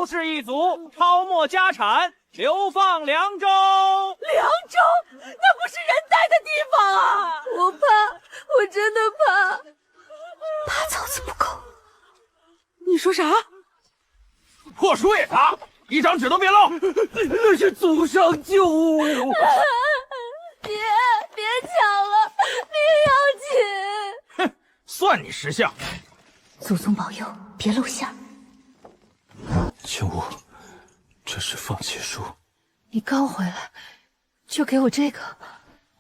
刘氏一族抄没家产，流放凉州。凉州？那不是人待的地方啊！我怕，我真的怕。怕草子不够。你说啥？破书也砸，一张纸都别漏。那是祖上旧物。别抢了，命要紧。哼，算你识相。祖宗保佑，别露馅。青武，这是放弃书。你刚回来，就给我这个。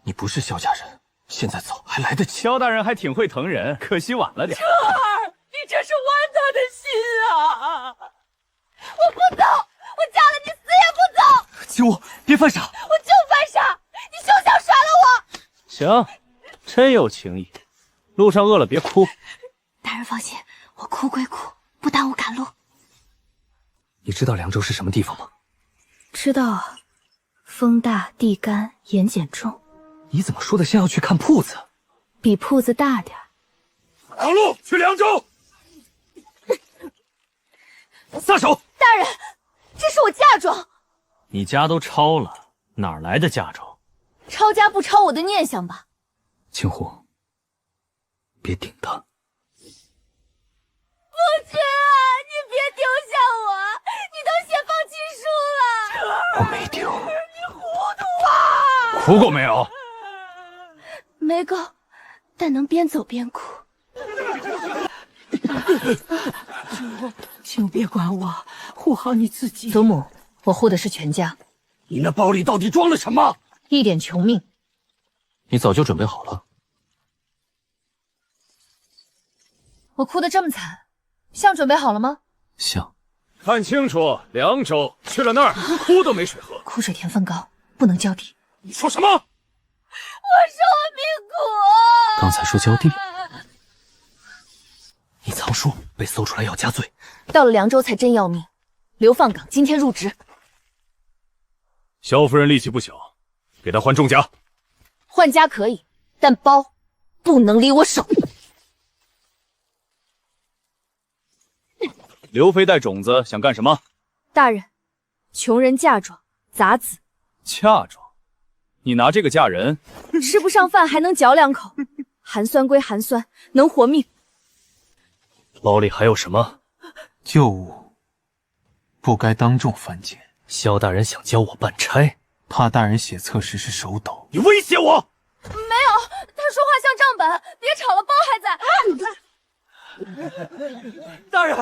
你不是萧家人，现在走还来得及。萧大人还挺会疼人，可惜晚了点。彻儿，你这是剜他的心啊！我不走，我嫁了你死也不走。青武，别犯傻。我就犯傻，你休想耍了我。行，真有情义。路上饿了别哭。大人放心，我哭归哭，不耽误赶路。你知道凉州是什么地方吗？知道啊，风大地干盐碱重。你怎么说的像要去看铺子？比铺子大点儿。上路去凉州。撒手！大人，这是我嫁妆。你家都抄了，哪来的嫁妆？抄家不抄我的念想吧。青湖，别顶他。不知啊，你别丢下我，你都写放弃书了。我没丢。你糊涂啊！哭过没有？没够，但能边走边哭。请别管我，护好你自己。祖母，我护的是全家。你那包里到底装了什么？一点穷命。你早就准备好了。我哭得这么惨，像准备好了吗？像。看清楚，凉州去了那儿，哭都没水喝。苦水甜分高，不能浇地。你说什么？我说我命苦。刚才说浇地。你藏书被搜出来要加罪。到了凉州才真要命。流放岗今天入职。萧夫人力气不小，给她换重甲。换家可以，但包不能离我手。刘飞带种子想干什么？大人，穷人嫁妆杂子。嫁妆？你拿这个嫁人？吃不上饭还能嚼两口，寒酸归寒酸，能活命。包里还有什么？旧物，不该当众翻检。萧大人想教我办差，怕大人写册时是手抖。你威胁我？没有，他说话像账本，别吵了，包还在。大人，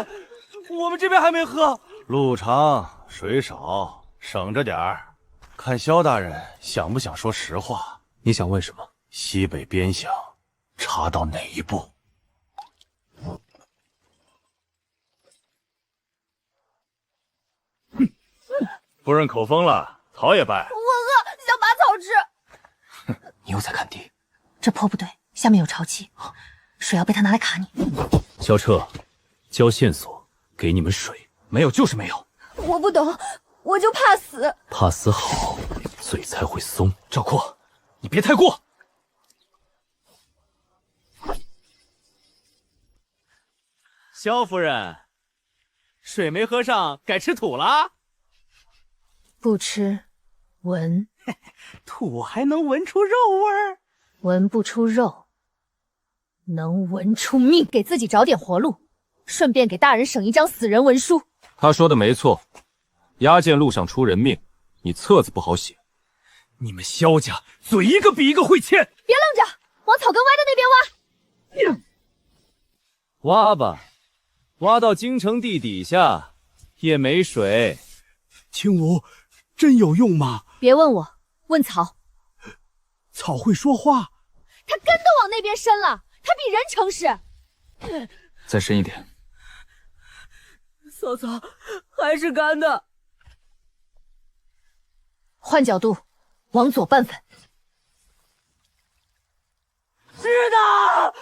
我们这边还没喝。路长水少，省着点儿。看萧大人想不想说实话？你想问什么？西北边陉查到哪一步？夫人口疯了，草也败。我饿，想拔草吃。你又在看地？这坡不对，下面有潮气，水要被他拿来卡你。萧彻，交线索，给你们水。没有就是没有。我不懂，我就怕死。怕死好，嘴才会松。赵括，你别太过。萧夫人，水没喝上，改吃土了？不吃，闻。土还能闻出肉味儿？闻不出肉，能闻出命。给自己找点活路，顺便给大人省一张死人文书。他说的没错，押解路上出人命，你册子不好写。你们萧家嘴一个比一个会欠。别愣着，往草根歪的那边挖。挖吧，挖到京城地底下也没水。青武，真有用吗？别问我，问草。草会说话。他根都往那边伸了，他比人诚实。再深一点。嫂嫂，还是干的。换角度，往左半分。是的，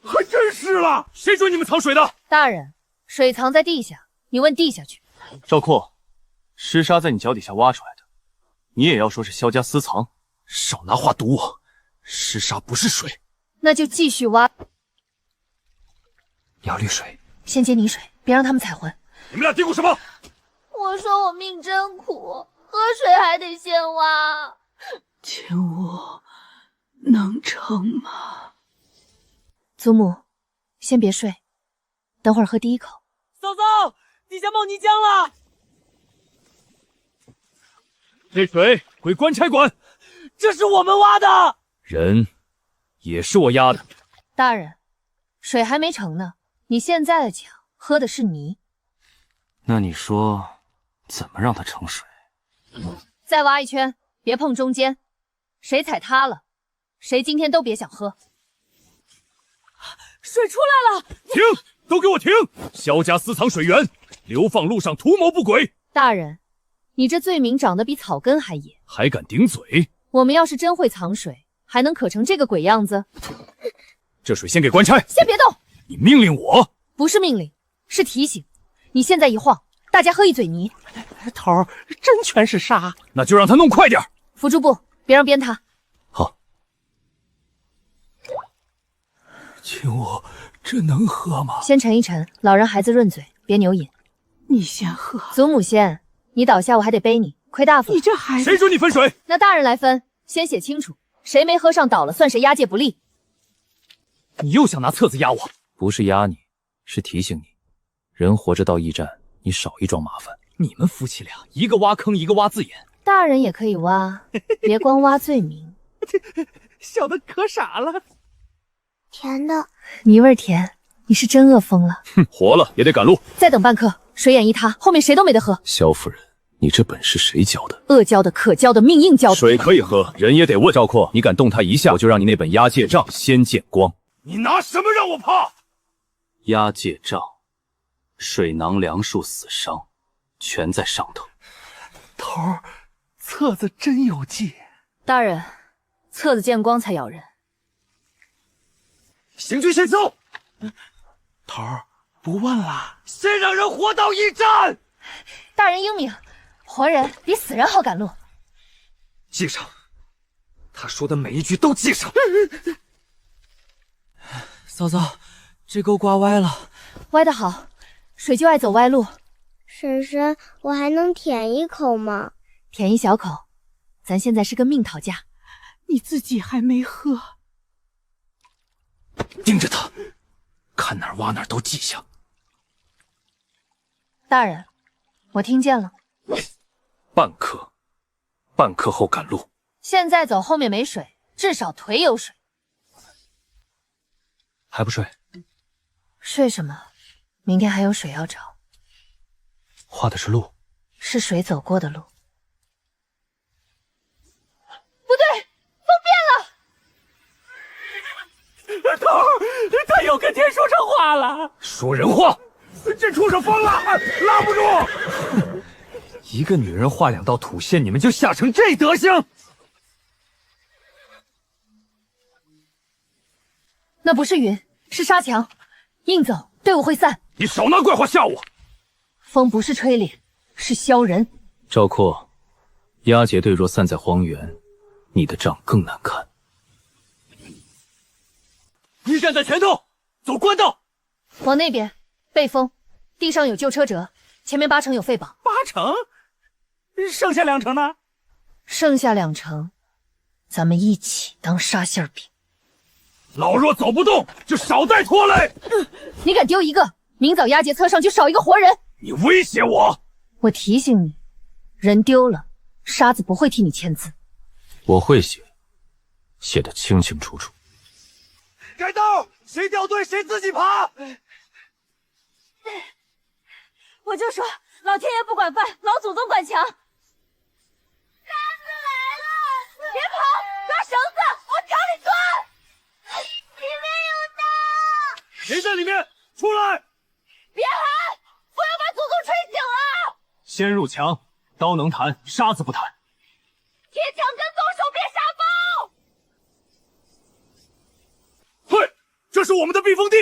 还真是了。谁准你们藏水的？大人，水藏在地下，你问地下去。赵括，尸沙在你脚底下挖出来的，你也要说是萧家私藏？少拿话堵我，尸沙不是水。那就继续挖。你要滤水，先接泥水，别让他们踩浑。你们俩嘀咕什么？我说我命真苦，喝水还得先挖。青武，能成吗？祖母，先别睡，等会儿喝第一口。嫂嫂，地下冒泥浆了！这水归官差管，这是我们挖的，人也是我压的。大人，水还没成呢，你现在的脚喝的是泥。那你说，怎么让它成水？再挖一圈，别碰中间，谁踩塌了，谁今天都别想喝。水出来了！停！都给我停！萧家私藏水源，流放路上图谋不轨。大人，你这罪名长得比草根还野，还敢顶嘴？我们要是真会藏水，还能可成这个鬼样子？这水先给官差。先别动！你命令我？不是命令，是提醒。你现在一晃，大家喝一嘴泥。头儿真全是沙。那就让他弄快点。扶住布，别让鞭他。好。青武，这能喝吗？先沉一沉，老人孩子润嘴，别牛饮。你先喝。祖母先，你倒下我还得背你，亏大发。你这孩子，谁准你分水？那大人来分，先写清楚，谁没喝上倒了，算谁押解不利。你又想拿册子压我？不是压你，是提醒你，人活着到驿站，你少一桩麻烦。你们夫妻俩，一个挖坑，一个挖字眼。大人也可以挖，别光挖罪名。笑得可傻了。甜的，泥味甜，你是真饿疯了。哼，活了也得赶路。再等半刻，水眼一塌，后面谁都没得喝。萧夫人，你这本事谁教的？恶教的、可教的、命硬教的。水可以喝，人也得问。赵括，你敢动他一下，我就让你那本押解账先见光。你拿什么让我怕？押解账，水囊梁树死伤，全在上头。头儿，册子真有记。大人，册子见光才咬人。行军先奏。头儿，不问了。先让人活到驿站。大人英明，活人比死人好赶路。记上，他说的每一句都记上。嫂嫂，这沟刮歪了。歪得好，水就爱走歪路。婶婶，我还能舔一口吗？舔一小口，咱现在是个命讨价。你自己还没喝。盯着他，看哪儿挖哪儿都记下。大人，我听见了。半刻后赶路。现在走，后面没水，至少腿有水。还不睡？睡什么？明天还有水要找。画的是路，是水走过的路。不对，风变了。头儿，他又跟天说成话了。说人话。这畜生疯了，拉不住。一个女人画2道土线，你们就吓成这德行？那不是云，是沙墙。硬走，队伍会散。你少拿怪话吓我。风不是吹脸，是削人。赵括，押解队若散在荒原，你的账更难看。你站在前头，走官道。往那边，背风，地上有旧车辙，前面8成有废宝。8成，剩下2成呢？剩下2成，咱们一起当沙馅饼。老若走不动，就少带拖累。你敢丢一个，明早押解册上就少一个活人。你威胁我？我提醒你，人丢了，沙子不会替你签字。我会写，写得清清楚楚。改道，谁掉队谁自己爬。我就说，老天爷不管饭，老祖宗管墙。沙子来了！别跑，抓绳子，往墙里钻。里面有刀！谁在里面？出来！别喊，不要把祖宗吹醒了。先入墙，刀能弹，沙子不弹。铁墙跟动手，别沙包。嘿，这是我们的避风地，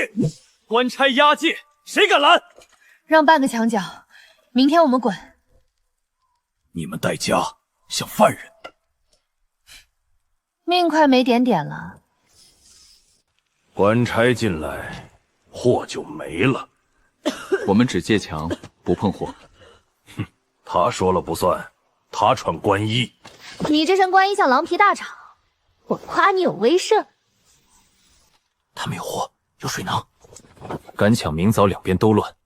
官差押解，谁敢拦？让半个墙角，明天我们滚。你们带家像犯人。命快没点点了。官差进来，货就没了。我们只借墙，不碰火。他说了不算，他穿官衣。你这身官衣像狼皮大氅，我夸你有威慑。他们有货，有水囊，敢抢明早两边都乱。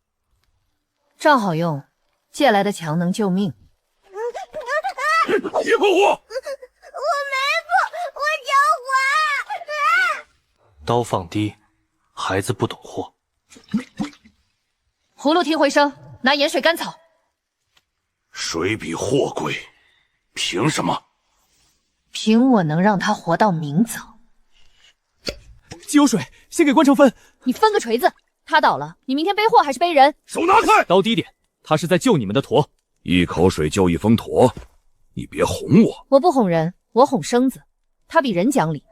正好用，借来的强能救命。别碰火！我没碰，我讲刀放低，孩子不懂货。葫芦提回声，拿盐水甘草。水比货贵，凭什么？凭我能让他活到明早。既有水，先给关成分。你分个锤子，他倒了，你明天背货还是背人？手拿开！刀低点，他是在救你们的驼。一口水救一封驼，你别哄我。我不哄人，我哄生子，他比人讲理。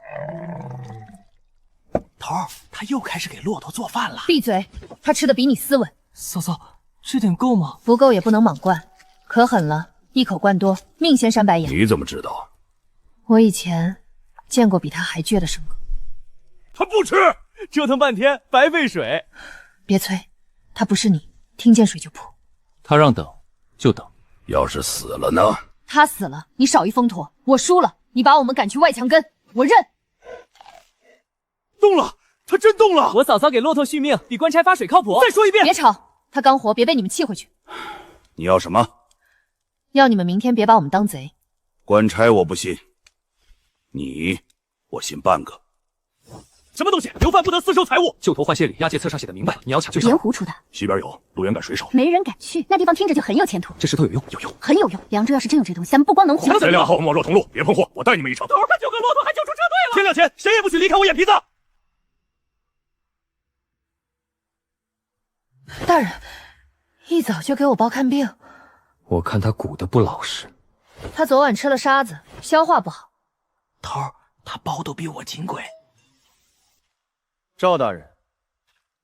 头儿，他又开始给骆驼做饭了。闭嘴，他吃的比你斯文。嫂嫂，这点够吗？不够也不能莽灌，可狠了，一口灌多，命先扇白眼。你怎么知道？我以前见过比他还倔的生哥。他不吃，折腾半天白费水。别催，他不是你，听见水就扑。他让等就等。要是死了呢？他死了，你少一封驼；我输了，你把我们赶去外墙根，我认。动了，他真动了！我嫂嫂给骆驼续命，比官差发水靠谱。再说一遍，别吵，他刚活，别被你们气回去。你要什么？要你们明天别把我们当贼。官差我不信，你我信半个。什么东西？流犯不得私收财物。旧头换谢礼，押解册上写的明白，你要抢就抢。盐湖出的，西边有路远赶水手，没人敢去，那地方听着就很有前途，这石头有用，有用。很有用。凉州要是真有这东西，咱们不光能活。咱俩好莫若同路，别碰货，我带你们一程。头他救个骆驼，还救出车队了。天亮前，谁也不许离开我眼皮子。大人，一早就给我包看病。我看他鼓的不老实。他昨晚吃了沙子，消化不好。头儿，他包都比我金贵。赵大人，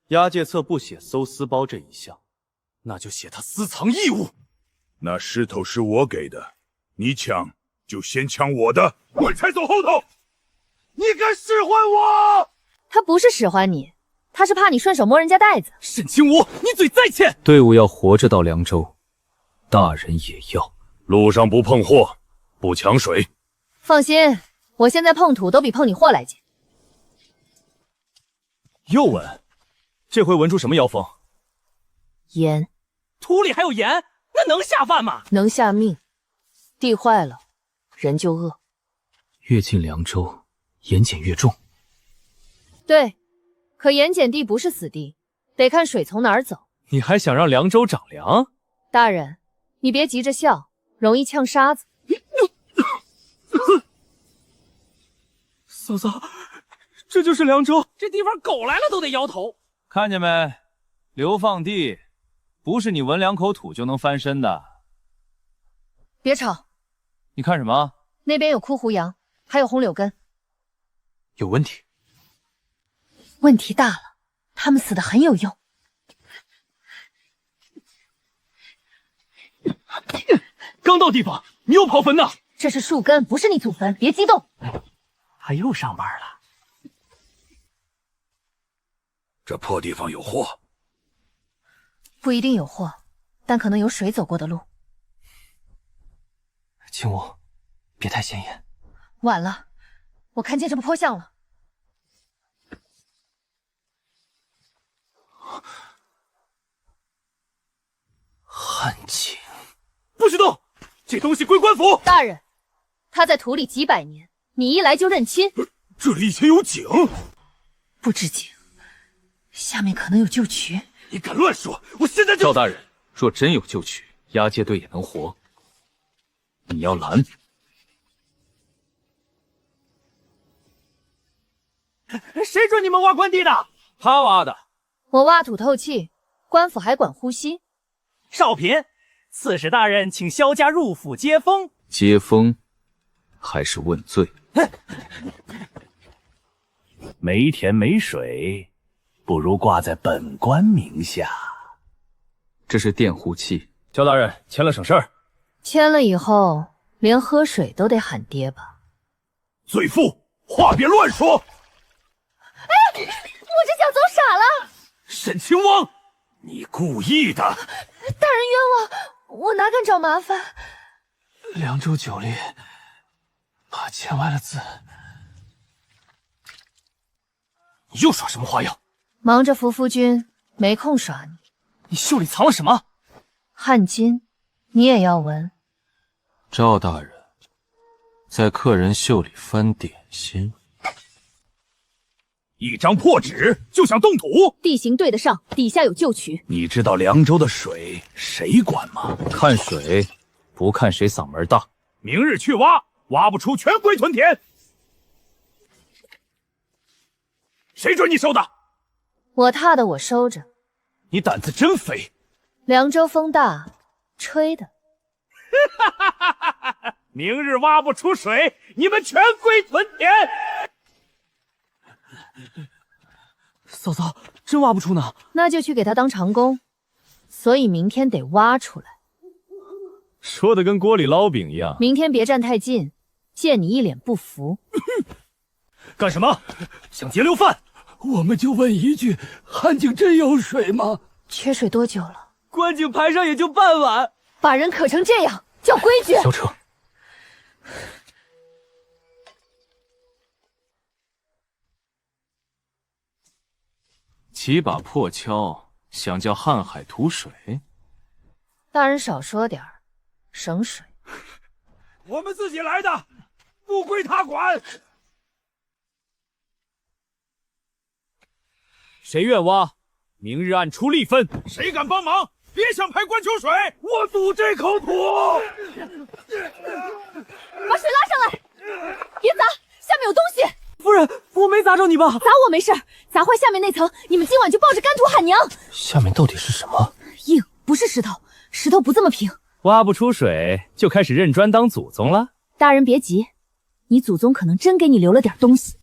押解册不写搜私包这一项，那就写他私藏异物。那石头是我给的，你抢就先抢我的，官差走后头。你敢使唤我？他不是使唤你，他是怕你顺手摸人家袋子。沈清武，你嘴再欠！队伍要活着到凉州，大人也要。路上不碰货，不抢水。放心，我现在碰土都比碰你货来劲。又闻，这回闻出什么妖风？盐，土里还有盐，那能下饭吗？能下命。地坏了，人就饿。越进凉州，盐碱越重。对，可盐碱地不是死地，得看水从哪儿走。你还想让凉州长凉？大人，你别急着笑，容易呛沙子。嫂嫂，这就是凉州。这地方狗来了都得摇头。看见没？流放地，不是你闻两口土就能翻身的。别吵，你看什么？那边有枯胡杨，还有红柳根。有问题。问题大了，他们死得很有用。刚到地方，你又刨坟呢？这是树根，不是你祖坟，别激动。他又上班了。这破地方有货，不一定有货，但可能有水走过的路。青武，别太显眼。晚了，我看见这不颇像了。汉景，不许动！这东西归官府。大人，他在土里几百年，你一来就认亲。这里以前有井，不止井，下面可能有旧渠。你敢乱说，我现在就……赵大人，若真有旧渠，押解队也能活。你要拦？谁准你们挖官地的？他挖的。我挖土透气，官府还管呼吸。少平，刺史大人请萧家入府接风。接风，还是问罪？没田没水，不如挂在本官名下。这是佃户契。萧大人签了省事儿。签了以后，连喝水都得喊爹吧？罪妇，话别乱说。我这小走傻了。沈亲王，你故意的。大人冤枉，我哪敢找麻烦？凉州酒里怕签歪了字。你又耍什么花样？忙着扶夫君，没空耍你。你袖里藏了什么？汗巾，你也要闻？赵大人在客人袖里翻点心，一张破纸就想动土？地形对得上，底下有旧渠。你知道凉州的水谁管吗？看水，不看谁嗓门大。明日去挖，挖不出全归屯田。谁准你收的？我踏的，我收着。你胆子真肥！凉州风大，吹的。明日挖不出水，你们全归屯田。嫂嫂，真挖不出呢。那就去给他当长工，所以明天得挖出来。说的跟锅里捞饼一样。明天别站太近，见你一脸不服。干什么？想劫流饭？我们就问一句，汉井真有水吗？缺水多久了？观景排上也就半碗，把人可成这样，叫规矩？萧彻，几把破锹想叫瀚海吐水？大人少说点儿，省水。我们自己来的，不归他管。谁愿挖，明日按出力分。谁敢帮忙，别想排官求水！我赌这口土！把水拉上来，别砸，下面有东西。夫人，我没砸着你吧？砸我没事，砸坏下面那层，你们今晚就抱着干土喊娘。下面到底是什么？硬，不是石头，石头不这么平。挖不出水，就开始认砖当祖宗了？大人别急，你祖宗可能真给你留了点东西。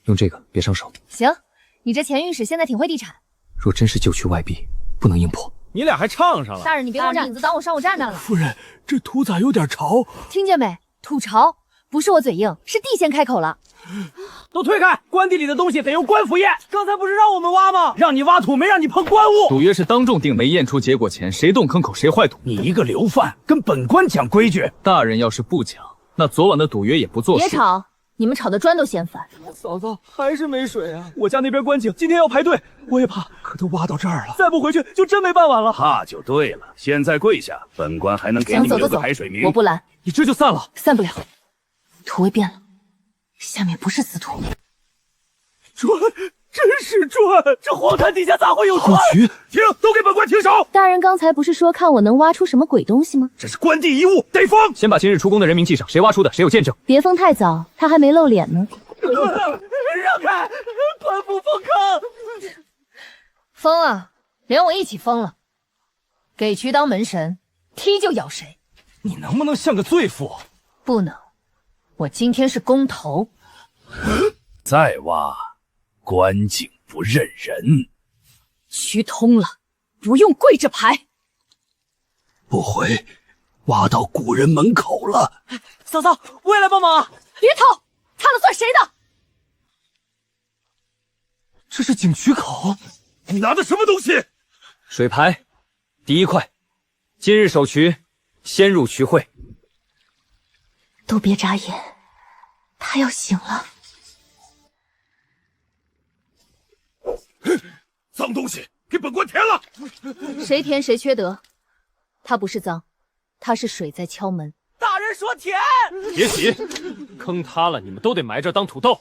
用这个，别伤手。行，你这前御史现在挺会地产。若真是旧区外壁，不能硬破。你俩还唱上了？大人，你别光占影子，当我商务站着了。夫人，这土咋有点潮？听见没？土潮，不是我嘴硬，是地先开口了。都退开！官地里的东西得由官府验。刚才不是让我们挖吗？让你挖土，没让你碰官物。赌约是当众定，没验出结果前，谁动坑口谁坏赌。你一个流犯，跟本官讲规矩。大人要是不讲，那昨晚的赌约也不作数。别吵，你们吵得砖都嫌烦。嫂嫂还是没水啊！我家那边观景今天要排队，我也怕。可都挖到这儿了，再不回去就真没办法了。怕就对了，现在跪下，本官还能给你们留个排水名。我不拦，你这就散了？散不了。土位变了，下面不是死土。砖，真是砖！这荒滩底下咋会有砖？停！都给本官停手！大人刚才不是说看我能挖出什么鬼东西吗？这是官地遗物，得封。先把今日出宫的人名记上，谁挖出的，谁有见证。别封太早，他还没露脸呢。让开！官府封坑！封啊，连我一起封了。给渠当门神，踢就咬谁。你能不能像个罪妇？不能，我今天是公头。再挖，官景不认人。渠通了，不用跪着排。不会挖到古人门口了。嫂嫂，我也来帮忙啊！别逃，塌了算谁的？这是景渠口。你拿的什么东西？水牌，第一块，今日首渠，先入渠会。都别眨眼，他要醒了。脏东西，给本官填了。谁填谁缺德。他不是脏，他是水在敲门。大人说填。别急，坑塌了，你们都得埋这当土豆。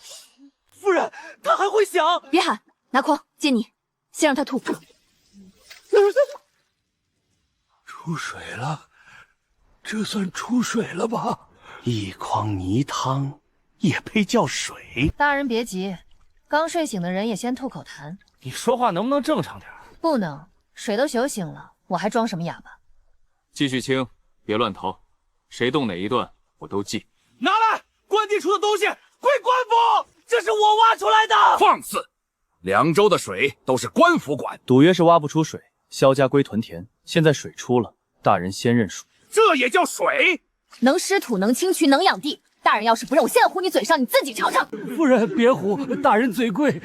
夫人，他还会响。别喊，拿筐接你，先让他吐。出水了，这算出水了吧？一筐泥汤也配叫水？大人别急，刚睡醒的人也先吐口痰。你说话能不能正常点？不能，水都酒醒了，我还装什么哑巴？继续清，别乱逃。谁动哪一段，我都记。拿来，官地出的东西归官府，这是我挖出来的。放肆！凉州的水都是官府管。赌约是挖不出水，萧家归屯田。现在水出了，大人先认输。这也叫水？能湿土，能清渠，能养地。大人要是不认，我现在糊你嘴上，你自己尝尝。夫人别胡，大人嘴贵。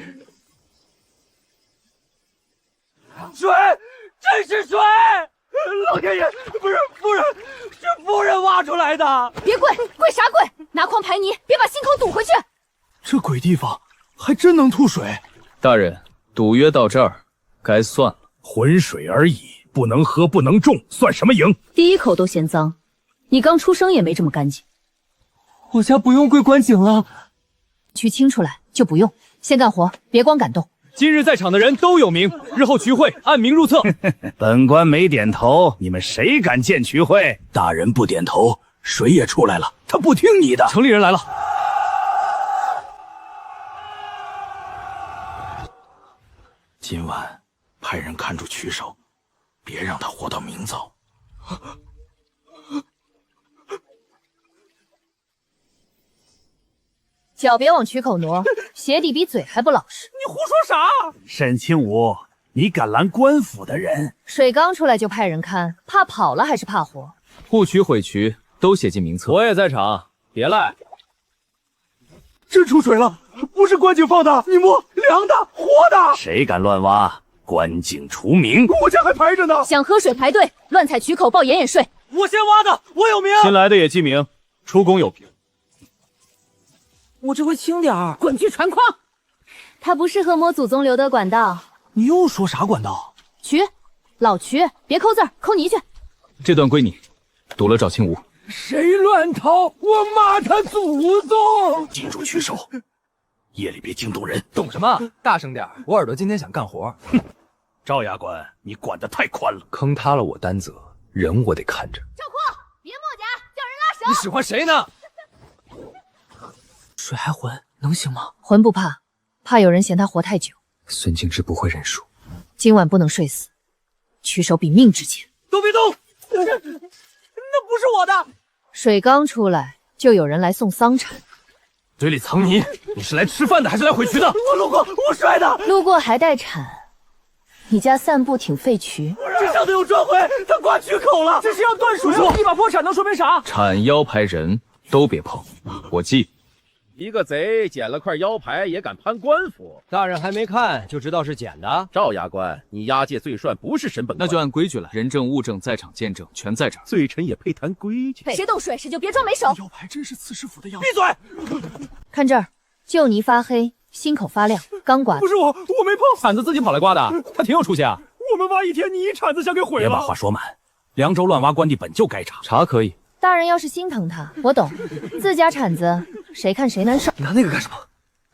水，真是水！老天爷，不是夫人，是夫人挖出来的。别跪，跪啥跪？拿筐排泥，别把心口堵回去。这鬼地方还真能吐水。大人，赌约到这儿，该算了。浑水而已，不能喝，不能种，算什么赢？第一口都嫌脏，你刚出生也没这么干净。我家不用跪观景了，渠清出来就不用。先干活，别光感动。今日在场的人都有名，日后渠会按名入册。本官没点头，你们谁敢见渠会？大人不点头，水也出来了，他不听你的。城里人来了。今晚派人看住曲首，别让他活到明早。脚别往渠口挪，鞋底比嘴还不老实。你胡说啥？沈清武，你敢拦官府的人？水刚出来就派人看，怕跑了还是怕活？护渠毁渠都写进名册。我也在场，别赖。真出水了，不是观景放的，你摸，凉的，活的。谁敢乱挖？观景除名！我家还排着呢。想喝水排队，乱踩渠口报盐税。我先挖的，我有名。新来的也记名，出宫有凭。我这回轻点儿，滚去船筐。他不适合摸祖宗留的管道。你又说啥管道？渠，老渠，别抠字儿，抠泥去。这段归你，堵了找清武。谁乱掏，我骂他祖宗！记住曲首，夜里别惊动人。懂什么？大声点，我耳朵今天想干活。赵衙官，你管得太宽了。坑塌了我担责，人我得看着。赵括，别墨迹，叫人拉绳。你使唤谁呢？水还浑，能行吗？浑不怕，怕有人嫌他活太久。孙敬之不会认输。今晚不能睡死，曲首比命值钱。都别动！那不是我的。水刚出来，就有人来送丧产。嘴里藏泥，你是来吃饭的还是来毁渠的？我路过，我摔的。路过还带产，你家散步挺费渠。这上头有转回，他挂渠口了，这是要断水。一把破铲能说明啥？铲腰牌人都别碰，我记。一个贼捡了块腰牌也敢攀官府？大人还没看就知道是捡的？赵衙官，你押解罪涮不是审本官，那就按规矩来，人证物证在场见证全在这儿。罪臣也配谈规矩？谁动水谁就别装没手。腰牌真是刺史府的腰。闭嘴！看这儿，旧泥发黑，心口发亮，刚刮的。不是我没碰。铲子自己跑来刮的，他挺有出息啊。我们挖一天，你一铲子想给毁了。别把话说满，凉州乱挖官地本就该查，查可以。大人要是心疼他，我懂，自家铲子谁看谁难受。拿那个干什么？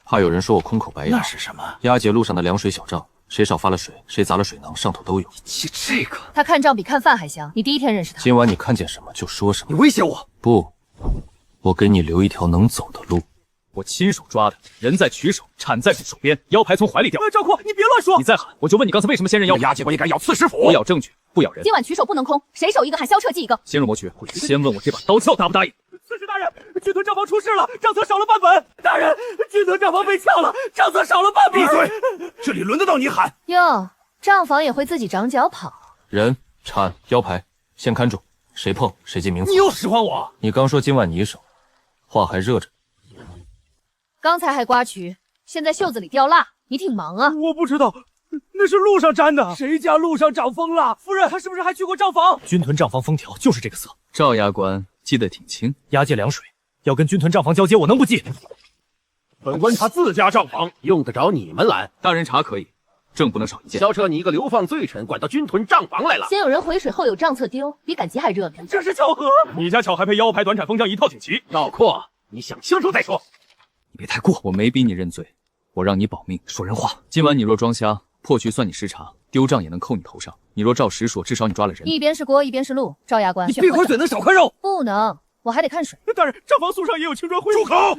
怕有人说我空口白牙。那是什么？押解路上的凉水小账，谁少发了水，谁砸了水囊，上头都有。记这个？他看账比看饭还香。你第一天认识他。今晚你看见什么就说什么。你威胁我？不，我给你留一条能走的路。我亲手抓的，人在曲首，铲在手边，腰牌从怀里掉。赵括，你别乱说！你再喊，我就问你刚才为什么先认腰？押解官也敢咬刺史府？我咬证据，不咬人。今晚曲手不能空，谁手一个喊萧彻记一个。先入魔渠，先问我这把刀鞘答不答应？刺史大人，军屯账房出事了，账册少了半本。大人，军屯账房被撬了，账册少了半本。闭嘴！这里轮得到你喊？哟，账房也会自己长脚跑。人、铲、腰牌，先看住，谁碰谁进冥府。你又使唤我？你刚说今晚你手，话还热着。刚才还刮渠，现在袖子里掉蜡，你挺忙啊。我不知道，那是路上粘的。谁家路上长风了？夫人，他是不是还去过账房？军屯账房封条就是这个色。赵衙官记得挺清，押解凉水要跟军屯账房交接，我能不记？本官查自家账房，用得着你们拦？大人查可以，证不能少一件。萧彻，你一个流放罪臣，管到军屯账房来了。先有人回水，后有账册丢，比赶集还热闹。这是巧合。你家巧还配腰牌、短铲、封疆一套挺齐。赵括，你想清楚再说。你别太过，我没逼你认罪，我让你保命。说人话。今晚你若装瞎，破局算你失察，丢账也能扣你头上。你若照实说，至少你抓了人。一边是锅，一边是路。赵衙官，你闭会嘴能少块肉？不能，我还得看水。大人，账房树上也有青砖灰。住口！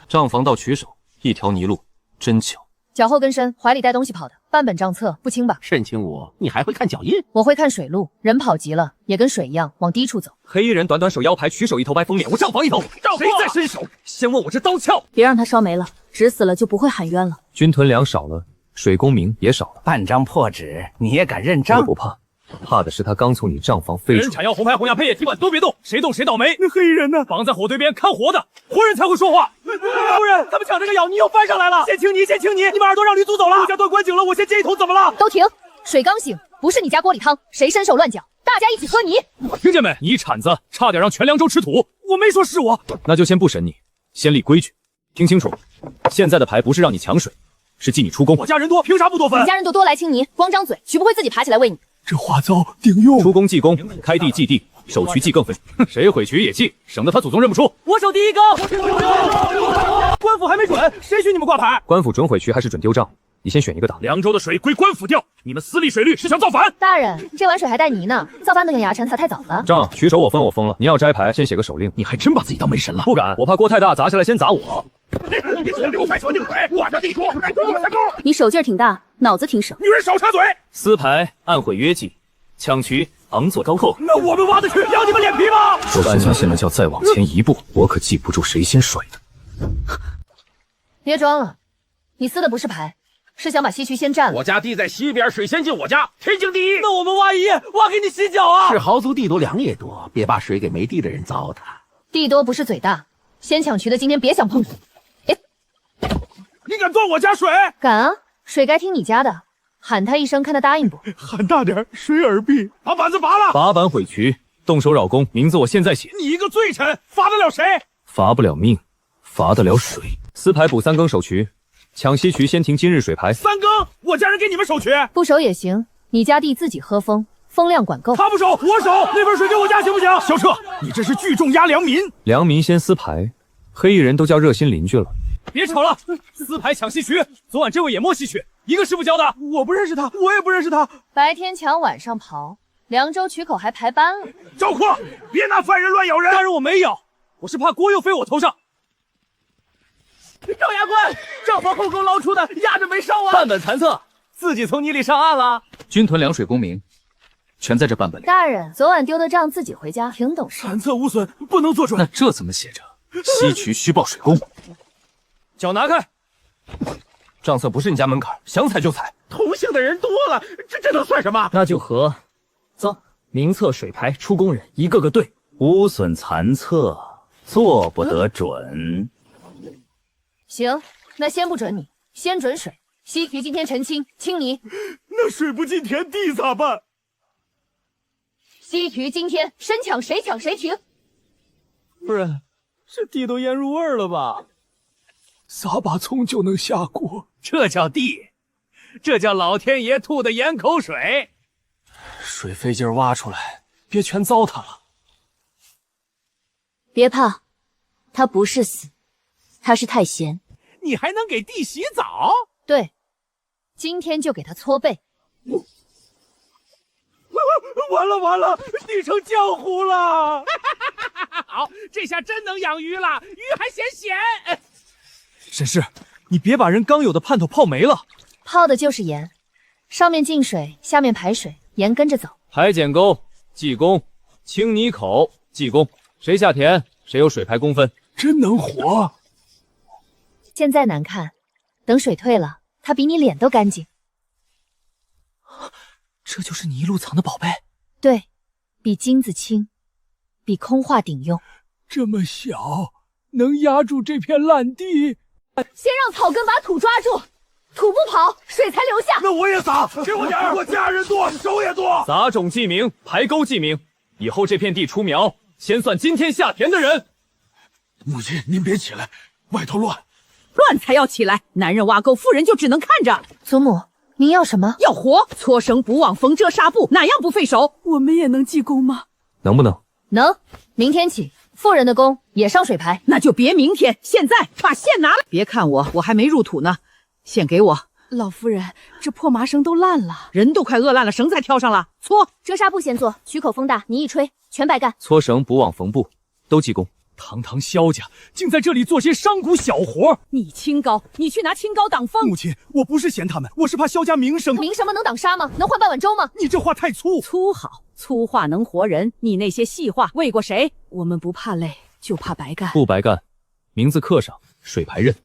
账房到曲首，一条泥路，真巧。脚后跟深，怀里带东西跑的，半本账册不轻吧？沈清武，你还会看脚印？我会看水路，人跑急了也跟水一样往低处走。黑衣人短短手腰牌，曲手一头白风脸，我账房一头。谁再伸手，先问我这刀鞘。别让他烧没了，纸死了就不会喊冤了。军屯粮少了，水公明也少了，半张破纸你也敢认账？我不怕，怕的是他刚从你账房飞出。人铲要红牌红牙配液，今晚都别动，谁动谁倒霉。那黑衣人呢？绑在火堆边看活的，活人才会说话。夫人，他们抢这个药，你又翻上来了。先清你，你把耳朵让驴租走了。我家断观景了，我先接一头，怎么了？都停！水刚醒，不是你家锅里汤，谁伸手乱搅，大家一起喝泥。听见没？你铲子差点让全凉州吃土。我没说是我。那就先不审你，先立规矩。听清楚，现在的牌不是让你抢水，是记你出宫。我家人多，凭啥不多分？你家人多来清泥，光张嘴，许不会自己爬起来喂你。这话糟，顶用。出宫记功，开地祭地，守渠记更分。谁毁渠也记，省得他祖宗认不出。我守第一个。官府还没准，谁许你们挂牌？官府准毁渠还是准丢账？你先选一个打。凉州的水归官府调，你们私立水律是想造反？大人，这碗水还带泥呢，造反的跟牙碜，擦太早了。账渠手我分，我封了。你要摘牌，先写个手令。你还真把自己当媒神了？不敢，我怕锅太大，砸下来先砸我。你从刘派说定水，我的地主，你手劲儿挺大，脑子挺省。女人少插嘴。撕牌按毁约计，抢渠昂做高扣。那我们挖得去，要你们脸皮吗？说安家县的叫再往前一步，我可记不住谁先甩的。别装了，你撕的不是牌，是想把西渠先占了。我家地在西边，水先进我家，天经地义。那我们挖一夜，挖给你洗脚啊！是豪族地多粮也多，别把水给没地的人糟蹋。地多不是嘴大，先抢渠的今天别想碰水。你敢断我家水？敢啊！水该听你家的，喊他一声，看他答应不。喊大点，水耳闭。把板子拔了。罚板毁渠，动手扰工，名字我现在写。你一个罪臣，罚得了谁？罚不了命，罚得了水。撕牌补3更守渠，抢西渠先停今日水牌。3更，我家人给你们守渠。不守也行，你家地自己喝风，风量管够。他不守，我守。那份水给我家行不行？小撤，你这是聚众压良民。良民先撕牌，黑衣人都叫热心邻居了。别吵了，撕牌抢西渠，昨晚这位也摸西渠，一个师傅教的。我不认识他，我也不认识他。白天抢晚上刨，凉州渠口还排班了。赵括，别拿犯人乱咬人。大人我没咬，我是怕锅又飞我头上。赵牙官，账房后宫捞出的，压着没烧完。半本残册，自己从泥里上岸了。军屯粮水公明，全在这半本里。大人，昨晚丢的账自己回家，挺懂事。残册无损，不能做准。那这怎么写着？西渠虚报水工。脚拿开！账册不是你家门槛，想踩就踩。同姓的人多了，这能算什么？那就和，走，名册水牌出宫人一个个对。无损残册，做不得准。行，那先不准你，先准水。西渠今天澄清清泥，那水不进田地咋办？西渠今天生抢谁抢谁停。夫人，这地都腌入味了吧？撒把葱就能下锅，这叫地，这叫老天爷吐的盐口水。水费劲挖出来，别全糟蹋了。别怕，他不是死，他是太闲。你还能给地洗澡？对，今天就给他搓背。完了，地成浆糊了。好，这下真能养鱼了，鱼还嫌咸。沈氏，你别把人刚有的盼头泡没了。泡的就是盐，上面进水，下面排水，盐跟着走。排剪沟记功，清泥口记功，谁下田谁有水牌公分。真能活。现在难看，等水退了，他比你脸都干净。这就是你一路藏的宝贝？对，比金子轻，比空话顶用。这么小，能压住这片烂地？先让草根把土抓住，土不跑，水才流下。那我也撒，给我点儿，我家人多，手也多。撒种记名，排沟记名，以后这片地出苗，先算今天下田的人。母亲，您别起来，外头乱。乱才要起来，男人挖沟，妇人就只能看着。祖母，您要什么？要活，搓绳补网，缝遮纱布，哪样不费手？我们也能记功吗？能不能？能，明天起，妇人的工也上水牌。那就别明天，现在把线拿来。别看我还没入土呢，线给我。老夫人，这破麻绳都烂了，人都快饿烂了，绳子还挑上了。搓，遮纱布先做，渠口风大，你一吹，全白干。搓绳补网缝布都记功。堂堂萧家竟在这里做些商贾小活。你清高，你去拿清高挡风。母亲，我不是嫌他们，我是怕萧家名声。凭什么能挡沙吗？能换半碗粥吗？你这话太粗。粗好，粗话能活人。你那些细话喂过谁？我们不怕累，就怕白干。不白干，名字刻上，水牌认。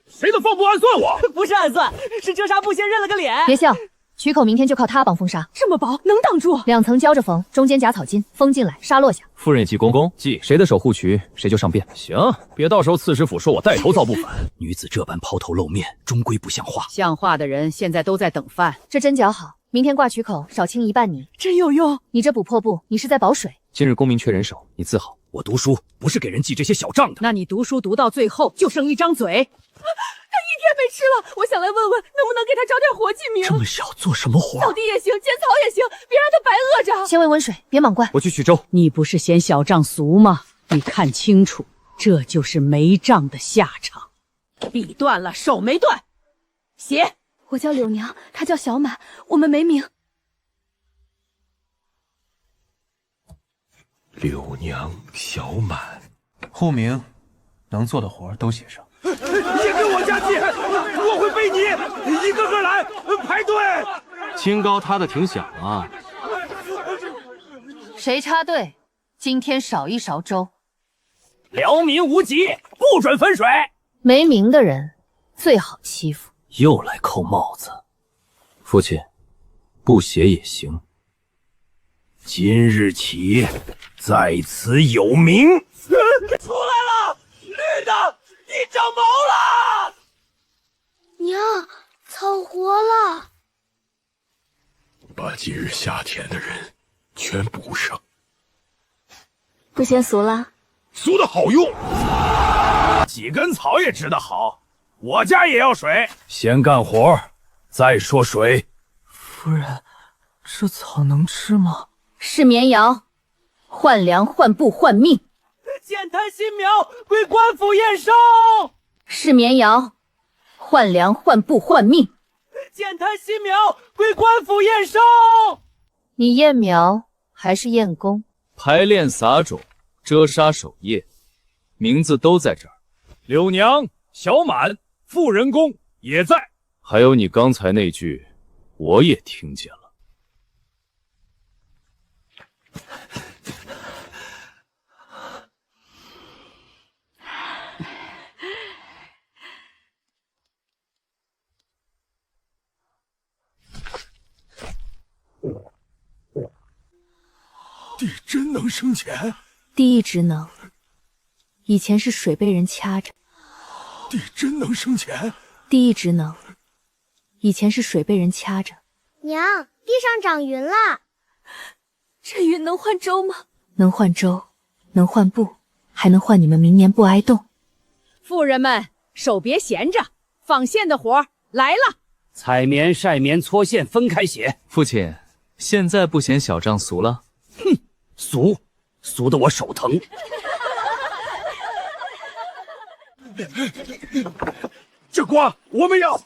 谁的缝不暗算我？不是暗算，是遮纱布先认了个脸。别笑，渠口明天就靠他绑风沙。这么薄，能挡住？2层交着缝，中间夹草巾，风进来，沙落下。夫人也记功，记谁的守护渠，谁就上便。行，别到时候刺史府说我带头造不反。女子这般抛头露面，终归不像话。像话的人现在都在等饭。这针脚好，明天挂渠口少清一半泥，真有用。你这补破布，你是在保水。今日公明缺人手，你自豪。我读书不是给人记这些小账的。那你读书读到最后就剩一张嘴。他一天没吃了，我想来问问，能不能给他找点活计名？这么小做什么活？扫地也行，剪草也行，别让他白饿着。先喂温水，别莽怪。我去取粥。你不是嫌小账俗吗？你看清楚，这就是没账的下场。笔断了，手没断。写。我叫柳娘，她叫小满，我们没名。柳娘、小满，户名，能做的活都写上。也给我加戏，我会背你，一个个来排队。清高塌的挺响啊。谁插队？今天少一勺粥。辽民无极，不准分水。没名的人最好欺负。又来扣帽子。父亲，不写也行。今日起，在此有名。出来了，绿的，你长毛了。娘，草活了。把今日下田的人全补上。不嫌俗了？俗的好用。几根草也值得好。我家也要水。先干活，再说水。夫人，这草能吃吗？是绵羊，换粮换布换命。剑潭新苗归官府验收。是绵羊，换粮换布换命。剑潭新苗归官府验收。你验苗还是验功？排练撒种，遮杀守夜，名字都在这儿。柳娘、小满、妇人公也在。还有你刚才那句，我也听见了。地真能生钱？地一直能，以前是水被人掐着。地真能生钱？地一直能，以前是水被人掐着。娘，地上长云了。这云能换粥吗？能换粥，能换布，还能换你们明年不挨冻。妇人们，手别闲着，纺线的活来了。采棉、晒棉、搓线分开写。父亲，现在不嫌小账俗了？哼，俗得我手疼。这瓜我们要，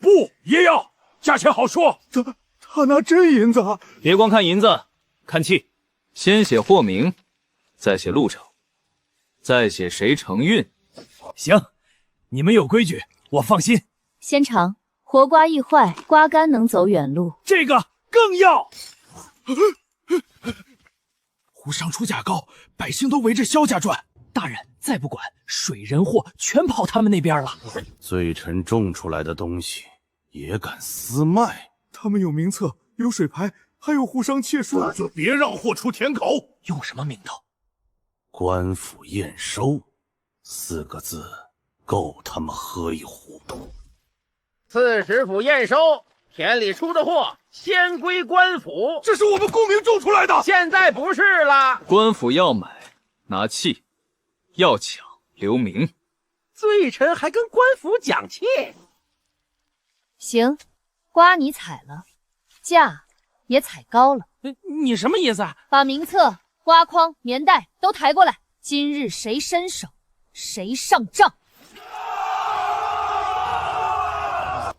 布也要，价钱好说。他拿真银子？别光看银子，看气。先写货名，再写路程，再写谁承运。行，你们有规矩，我放心。先尝，活瓜易坏，瓜干能走远路。这个更要。湖上出价高，百姓都围着萧家转。大人，再不管，水人货全跑他们那边了。罪臣种出来的东西也敢私卖？他们有名册，有水牌，还有互商窃书。就别让货出田口。用什么名头？官府验收4个字，够他们喝一壶。刺史府验收，田里出的货先归官府。这是我们公明种出来的，现在不是了。官府要买拿气，要抢留名。罪臣还跟官府讲气？行，瓜你采了，价也采高了。你什么意思啊？把名册、瓜筐、棉袋都抬过来，今日谁伸手，谁上账。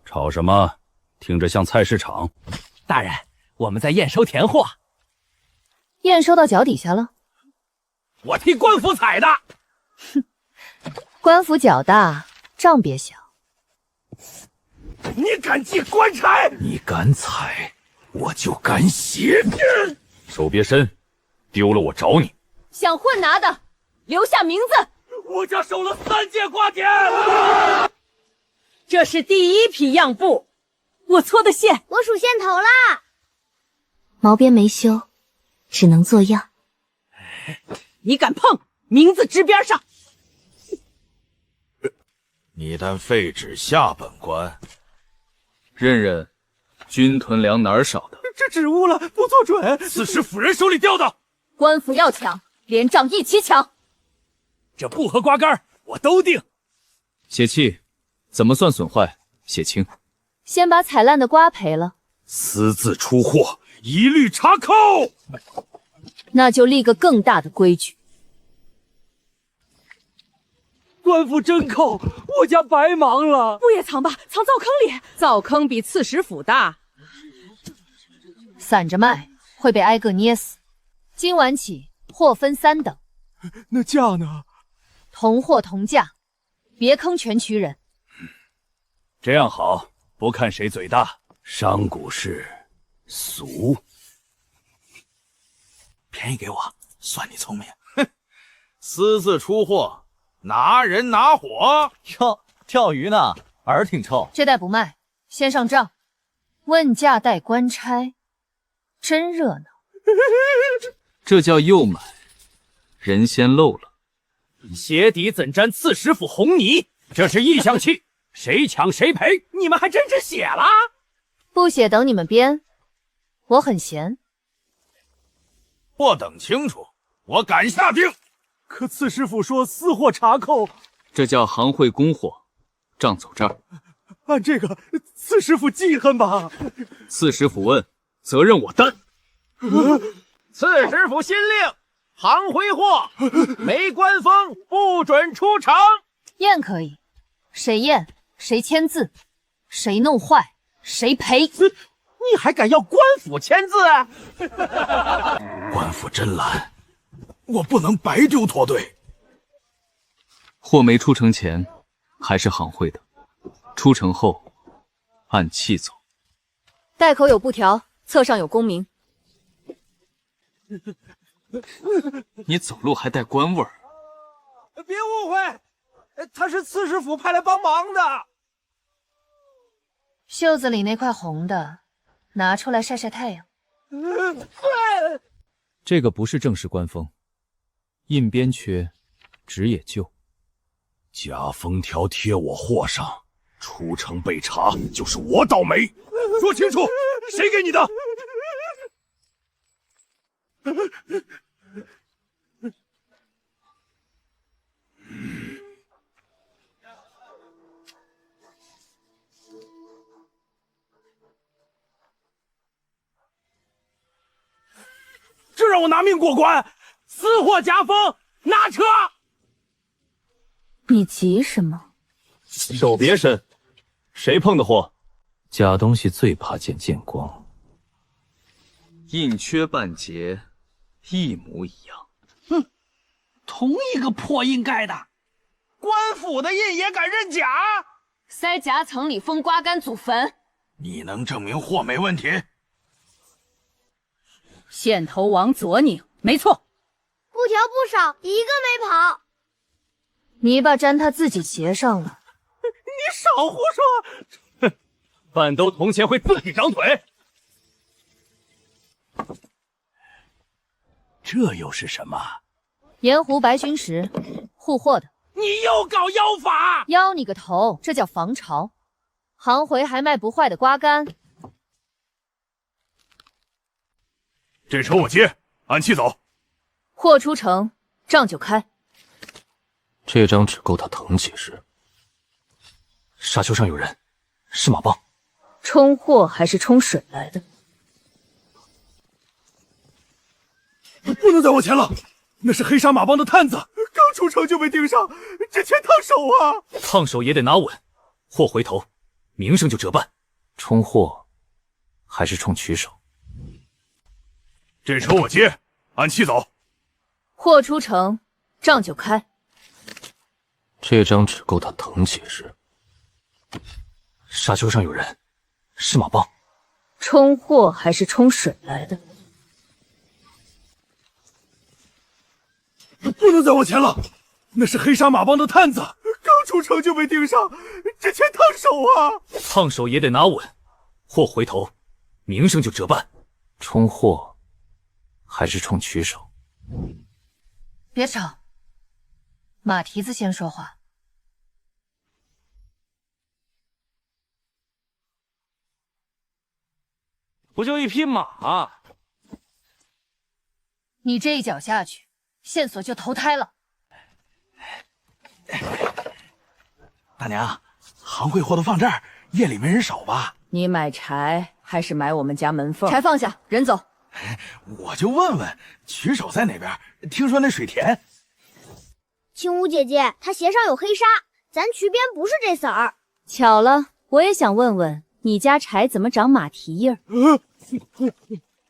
吵什么？听着像菜市场。大人，我们在验收田货。验收到脚底下了。我替官府采的。哼，官府脚大，账别小。你敢进官差？你敢采，我就敢写。手别伸，丢了我找你。想混拿的，留下名字。我家收了3届瓜田。这是第1批样布，我搓的线，我数线头啦。毛边没修，只能做样。你敢碰，名字支边上。你但废止下本官。任任，军屯粮哪儿少的？这指误了，不做准。刺史夫人手里掉的。官府要抢，连仗一起抢。这布和瓜干我都定。血气怎么算损坏？血清。先把踩烂的瓜赔了，私自出货，一律查扣。那就立个更大的规矩。官府真扣，我家白忙了。不也藏吧，藏灶坑里。灶坑比刺史府大。散着卖会被挨个捏死。今晚起货分3等。那价呢？同货同价，别坑全区人。这样好，不看谁嘴大。商贾是俗，便宜给我，算你聪明。哼，私自出货，拿人拿火。哟，钓鱼呢，饵挺臭。这袋不卖，先上账。问价带官差，真热闹。这叫诱买，人先漏了。鞋底怎沾刺史府红泥？这是意象器，谁抢谁赔。你们还真是写了？不写等你们编。我很闲。货等清楚，我敢下定。可刺史府说私货查扣，这叫行会公货，账走这儿。按这个，刺史府记恨吧？刺史府问，责任我担。刺史府新令，行回货，没官封不准出城。验可以，谁验谁签字，谁弄坏谁赔。你还敢要官府签字啊？官府真懒，我不能白丢驼队。货没出城前还是行会的，出城后按契走。袋口有布条，册上有公名。你走路还带官味儿？别误会，他是刺史府派来帮忙的。袖子里那块红的，拿出来晒晒太阳。这个不是正式官封，印边缺，纸也旧。假封条贴我货上，出城被查就是我倒霉。说清楚，谁给你的？这让我拿命过关！私货夹封，拿车！你急什么？手别伸，谁碰的货？假东西最怕见见光，印缺半截，一模一样。哼，同一个破印盖的，官府的印也敢认假？塞夹层里封瓜干祖坟。你能证明货没问题？线头往左拧，没错。布条不少，一个没跑。泥巴粘他自己鞋上了。你少胡说！哼，半兜铜钱会自己长腿。这又是什么？盐湖白熏石，护货的。你又搞妖法！妖你个头！这叫防潮。行回还卖不坏的瓜干。这车我接，按期走。货出城，账就开。这张纸够他疼几时？沙丘上有人，是马棒。冲货还是冲水来的？不能再往前了，那是黑沙马帮的探子，刚出城就被盯上，这钱烫手啊！烫手也得拿稳，货回头，名声就折半。冲货还是冲取手？这车我接，按期走。货出城，账就开。这张纸够他疼几时？沙丘上有人，是马棒。冲货还是冲水来的？不能再往前了，那是黑沙马帮的探子，刚出城就被盯上，这钱烫手啊！烫手也得拿稳，货回头，名声就折半。冲货还是冲取手？别吵，马蹄子先说话。不就一匹马？你这一脚下去，线索就投胎了。大娘，行会货都放这儿，夜里没人守吧？你买柴还是买我们家门缝？柴放下，人走。我就问问，曲手在哪边？听说那水田。青舞姐姐，她鞋上有黑纱，咱渠边不是这色儿。巧了，我也想问问，你家柴怎么长马蹄印儿？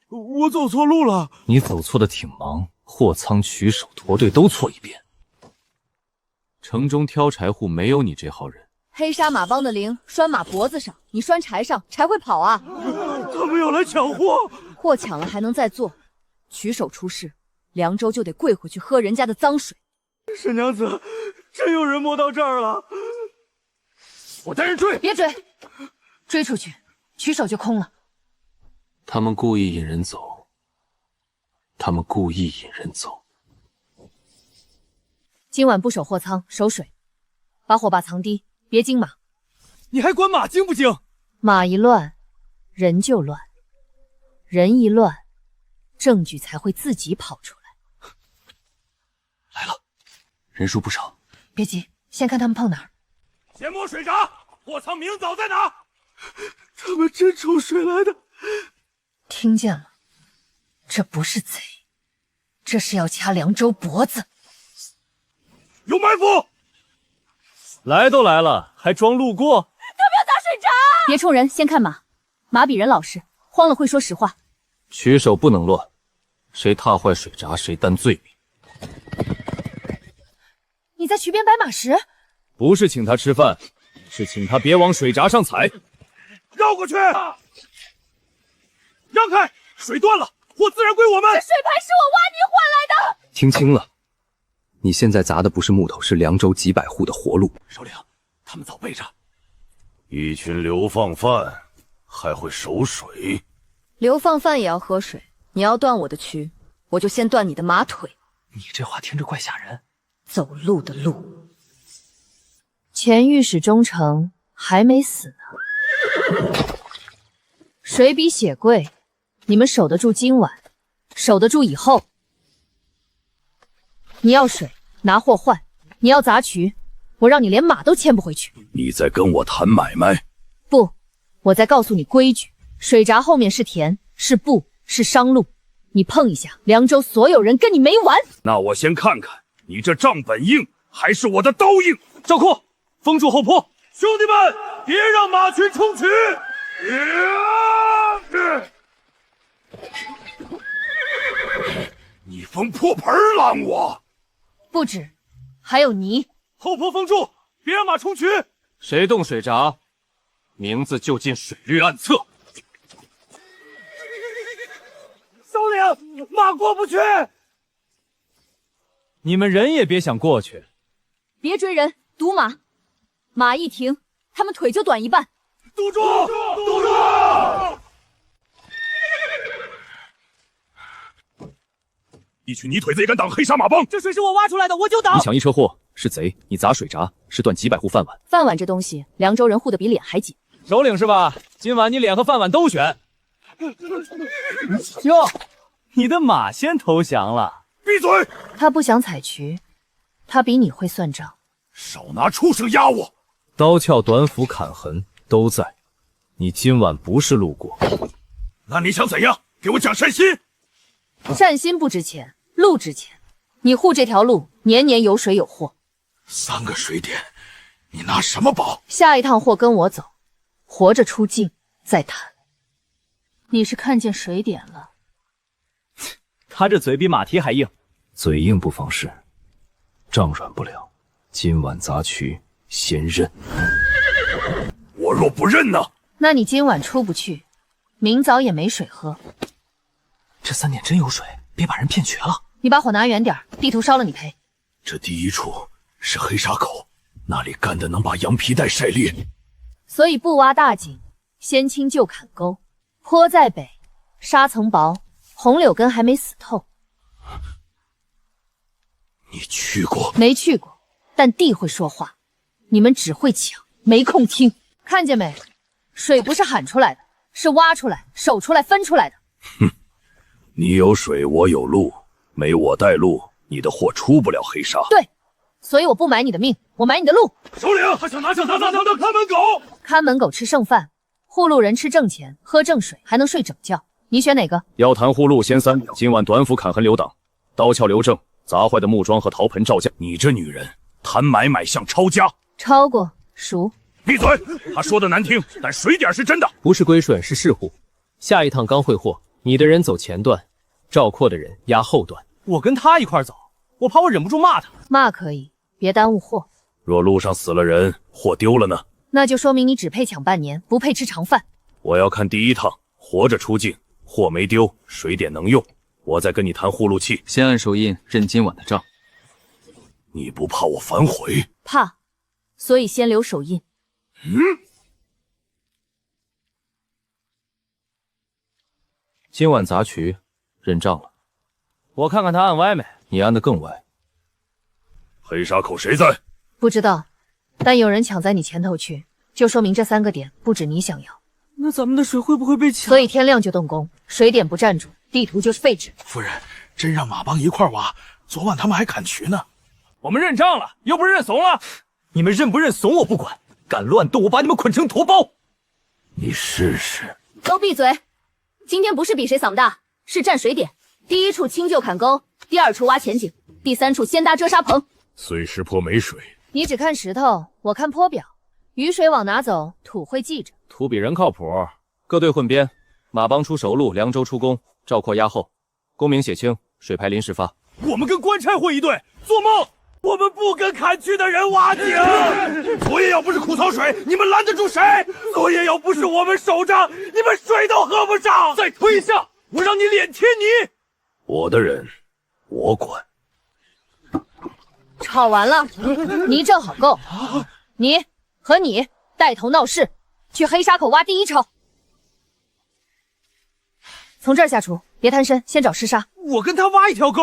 我走错路了。你走错的挺忙，货仓、曲手、驼队都错一遍。城中挑柴户没有你这号人。黑纱马帮的铃拴马脖子上，你拴柴上，柴会跑啊！他们要来抢货，货抢了还能再做。曲手出事，凉州就得跪回去喝人家的脏水。沈娘子，真有人摸到这儿了！我带人追，别追，追出去，曲手就空了。他们故意引人走，他们故意引人走。今晚不守货仓，守水，把火把藏低，别惊马。你还管马惊不惊？马一乱，人就乱；人一乱，证据才会自己跑出来。来了，人数不少。别急，先看他们碰哪儿。先摸水闸，货仓明早在哪？他们真冲水来的。听见了，这不是贼，这是要掐凉州脖子。有埋伏！来都来了，还装路过？他们要砸水闸！别冲人，先看马，马比人老实，慌了会说实话。曲手不能乱，谁踏坏水闸，谁担罪名。你在渠边摆马石？不是请他吃饭，是请他别往水闸上踩。绕过去！让开！水断了，货自然归我们。这水盘是我挖泥换来的。听清了，你现在砸的不是木头，是凉州几百户的活路。首领，他们早备着。一群流放犯还会守水？流放犯也要喝水。你要断我的渠，我就先断你的马腿。你这话听着怪吓人。走路的路。前御史忠诚还没死呢。水比血贵，你们守得住今晚，守得住以后。你要水，拿货换；你要砸渠，我让你连马都牵不回去。你在跟我谈买卖？不，我在告诉你规矩。水闸后面是田，是布，是商路。你碰一下，凉州所有人跟你没完。那我先看看你这账本硬还是我的刀硬。赵括，封住后坡。兄弟们，别让马群冲渠！你封破盆拦我！不止，还有泥。后坡封住，别让马冲渠。谁动水闸，名字就进水律案册。首领，马过不去。你们人也别想过去。别追人，堵马。马一停，他们腿就短一半。堵住！堵住！一群泥腿子也敢挡黑沙马帮？这水是我挖出来的，我就挡。你抢一车货是贼，你砸水闸是断几百户饭碗。饭碗这东西，凉州人护得比脸还紧。首领是吧？今晚你脸和饭碗都选。哟，你的马先投降了。闭嘴！他不想采渠，他比你会算账。少拿畜生压我！刀鞘、短斧、砍痕都在，你今晚不是路过。那你想怎样？给我讲善心。善心不值钱，路值钱。你护这条路，年年有水有货。 3个水点，你拿什么保？下一趟货跟我走，活着出境再谈。你是看见水点了？他这嘴比马蹄还硬，嘴硬不妨事，账软不了。今晚砸渠，先认。我若不认呢？那你今晚出不去，明早也没水喝。这3点真有水，别把人骗瘸了。你把火拿远点，地图烧了你赔。这第一处是黑沙口，那里干的能把羊皮带晒裂。所以不挖大井，先清旧砍沟。坡在北，沙层薄，红柳根还没死透。你去过？没去过，但地会说话。你们只会抢，没空听。看见没？水不是喊出来的，是挖出来、手出来、分出来的。你有水，我有路，没我带路，你的货出不了黑沙。对，所以我不买你的命，我买你的路。首领，他想拿看门狗。看门狗吃剩饭，护路人吃正钱，喝正水，还能睡整觉。你选哪个？要谈护路先3，今晚短斧砍痕留档，刀鞘留正，砸坏的木桩和陶盆照价。你这女人谈买卖像抄家。超过赎。闭嘴！他说的难听，但水点是真的。不是归顺，是市户。下一趟刚会货，你的人走前段，赵括的人压后段。我跟他一块走，我怕我忍不住骂他。骂可以，别耽误货。若路上死了人，货丢了呢？那就说明你只配抢半年，不配吃长饭。我要看第一趟活着出境，货没丢，水点能用，我再跟你谈护路器。先按手印认今晚的账。你不怕我反悔？怕，所以先留手印。今晚砸渠，认账了。我看看他按歪没？你按得更歪。黑沙口谁在？不知道，但有人抢在你前头去，就说明这3个点不止你想要。那咱们的水会不会被抢？所以天亮就动工，水点不站住，地图就是废纸。夫人，真让马帮一块挖，昨晚他们还砍渠呢。我们认账了，又不是认怂了。你们认不认怂我不管，敢乱动我把你们捆成驼包。你试试。都闭嘴！今天不是比谁嗓大，是占水点。第1处清旧坎沟，第2处挖前井，第3处先搭遮沙棚。碎石坡没水，你只看石头，我看坡表。雨水往哪走，土会记着。土比人靠谱，各队混编，马帮出首路，凉州出工，赵括压后。公明写清，水排临时发。我们跟官差会一队，做梦！我们不跟砍渠的人挖井。昨夜要不是苦草水，你们拦得住谁？昨夜要不是我们守着，你们水都喝不上。再推一下，我让你脸贴泥。我的人，我管。吵完了，泥正好够。你和你带头闹事，去黑沙口挖第1抄。从这儿下厨，别贪身，先找湿沙。我跟他挖一条沟。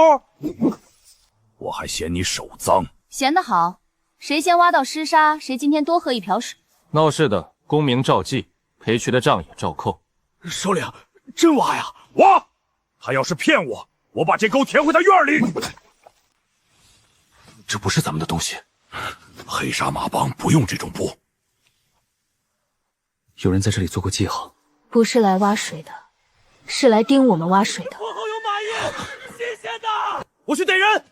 我还嫌你手脏。闲得好，谁先挖到湿沙，谁今天多喝1瓢水。闹事的公明照记，赔渠的账也照扣。首领，真挖呀？挖！他要是骗我，我把这沟填回他院里。这不是咱们的东西。黑沙马帮不用这种布。有人在这里做过记号。不是来挖水的，是来盯我们挖水的。我后有马印，新鲜的。我去逮人。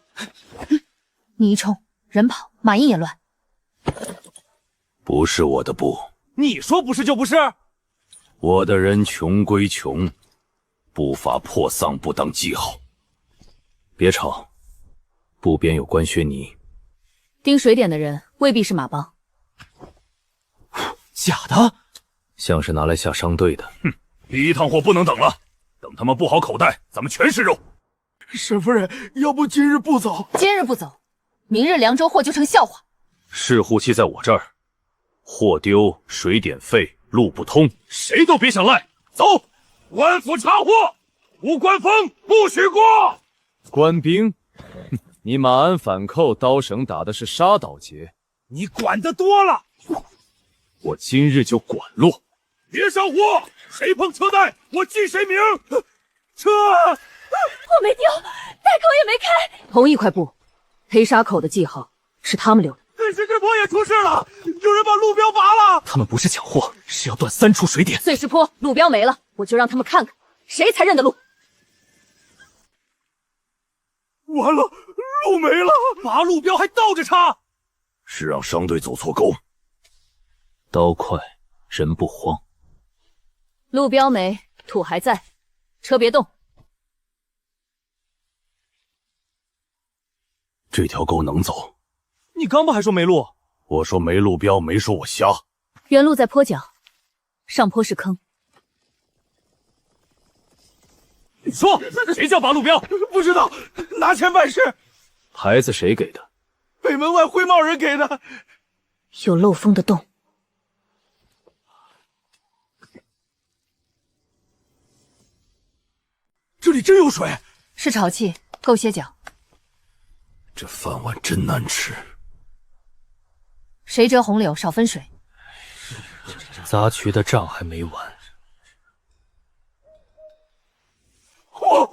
你一冲，人跑，马印也乱。不是我的布。你说不是就不是。我的人穷归穷，不法破丧不当记号。别吵，布边有关薛泥。盯水点的人未必是马帮。假的，像是拿来下商队的。哼，第一趟货不能等了，等他们布好口袋，咱们全是肉。沈夫人，要不今日不走？今日不走，明日凉州货就成笑话。市户期在我这儿，货丢，水点废，路不通，谁都别想赖。走，官府查获，无官封不许过。官兵，你马鞍反扣，刀绳打的是沙岛节，你管得多了。我今日就管落。别上货，谁碰车带，我记谁名。车。货没丢，袋口也没开。同一块布，黑沙口的记号是他们留的。石之坡也出事了，有人把路标拔了。他们不是抢货，是要断3处水点。碎石坡路标没了，我就让他们看看谁才认得路。完了，路没了，拔路标还倒着插。是让商队走错沟。刀快，人不慌。路标没，土还在，车别动。这条沟能走。你刚不还说没路？我说没路标，没说我瞎。原路在坡角，上坡是坑。说，谁叫拔路标？不知道，拿钱办事。牌子谁给的？北门外灰帽人给的。有漏风的洞。这里真有水。是潮气，够歇脚。这饭碗真难吃。谁折红柳少分水。砸渠的账还没完，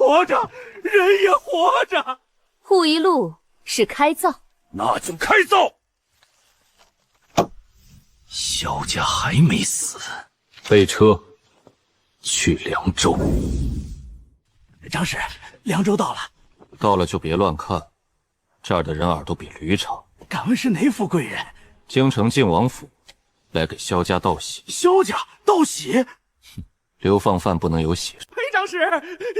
活着，人也活着。护一路是开灶，那就开灶。萧家还没死，备车去凉州。长史，凉州到了。到了就别乱看，这儿的人耳朵比驴长。敢问是哪府贵人？京城靖王府，来给萧家道喜。萧家道喜？流放犯不能有喜。裴长史，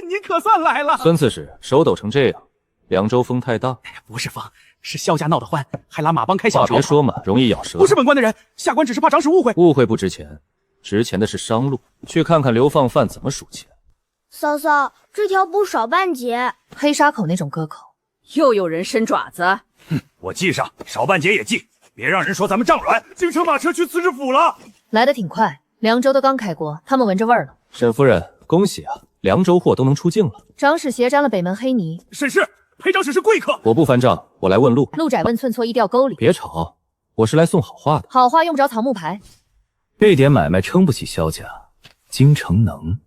您可算来了。孙刺史手抖成这样，凉州风太大。不是风，是萧家闹得欢，还拉马帮开小话差。别说嘛，容易咬舌。不是本官的人，下官只是怕长史误会。误会不值钱，值钱的是商路。去看看流放犯怎么数钱。嫂嫂，这条布少半截。黑沙口那种割口，又有人伸爪子。我记上，少半截也记，别让人说咱们仗软。京城马车去刺史府了，来得挺快，凉州都刚开锅，他们闻着味儿了。沈夫人，恭喜啊，凉州货都能出境了。长史挟沾了北门黑泥。沈氏，裴长史是贵客。我不翻账，我来问路。路窄问寸错，一掉沟里。别吵，我是来送好话的。好话用不着草木牌。这点买卖撑不起萧家，京城能。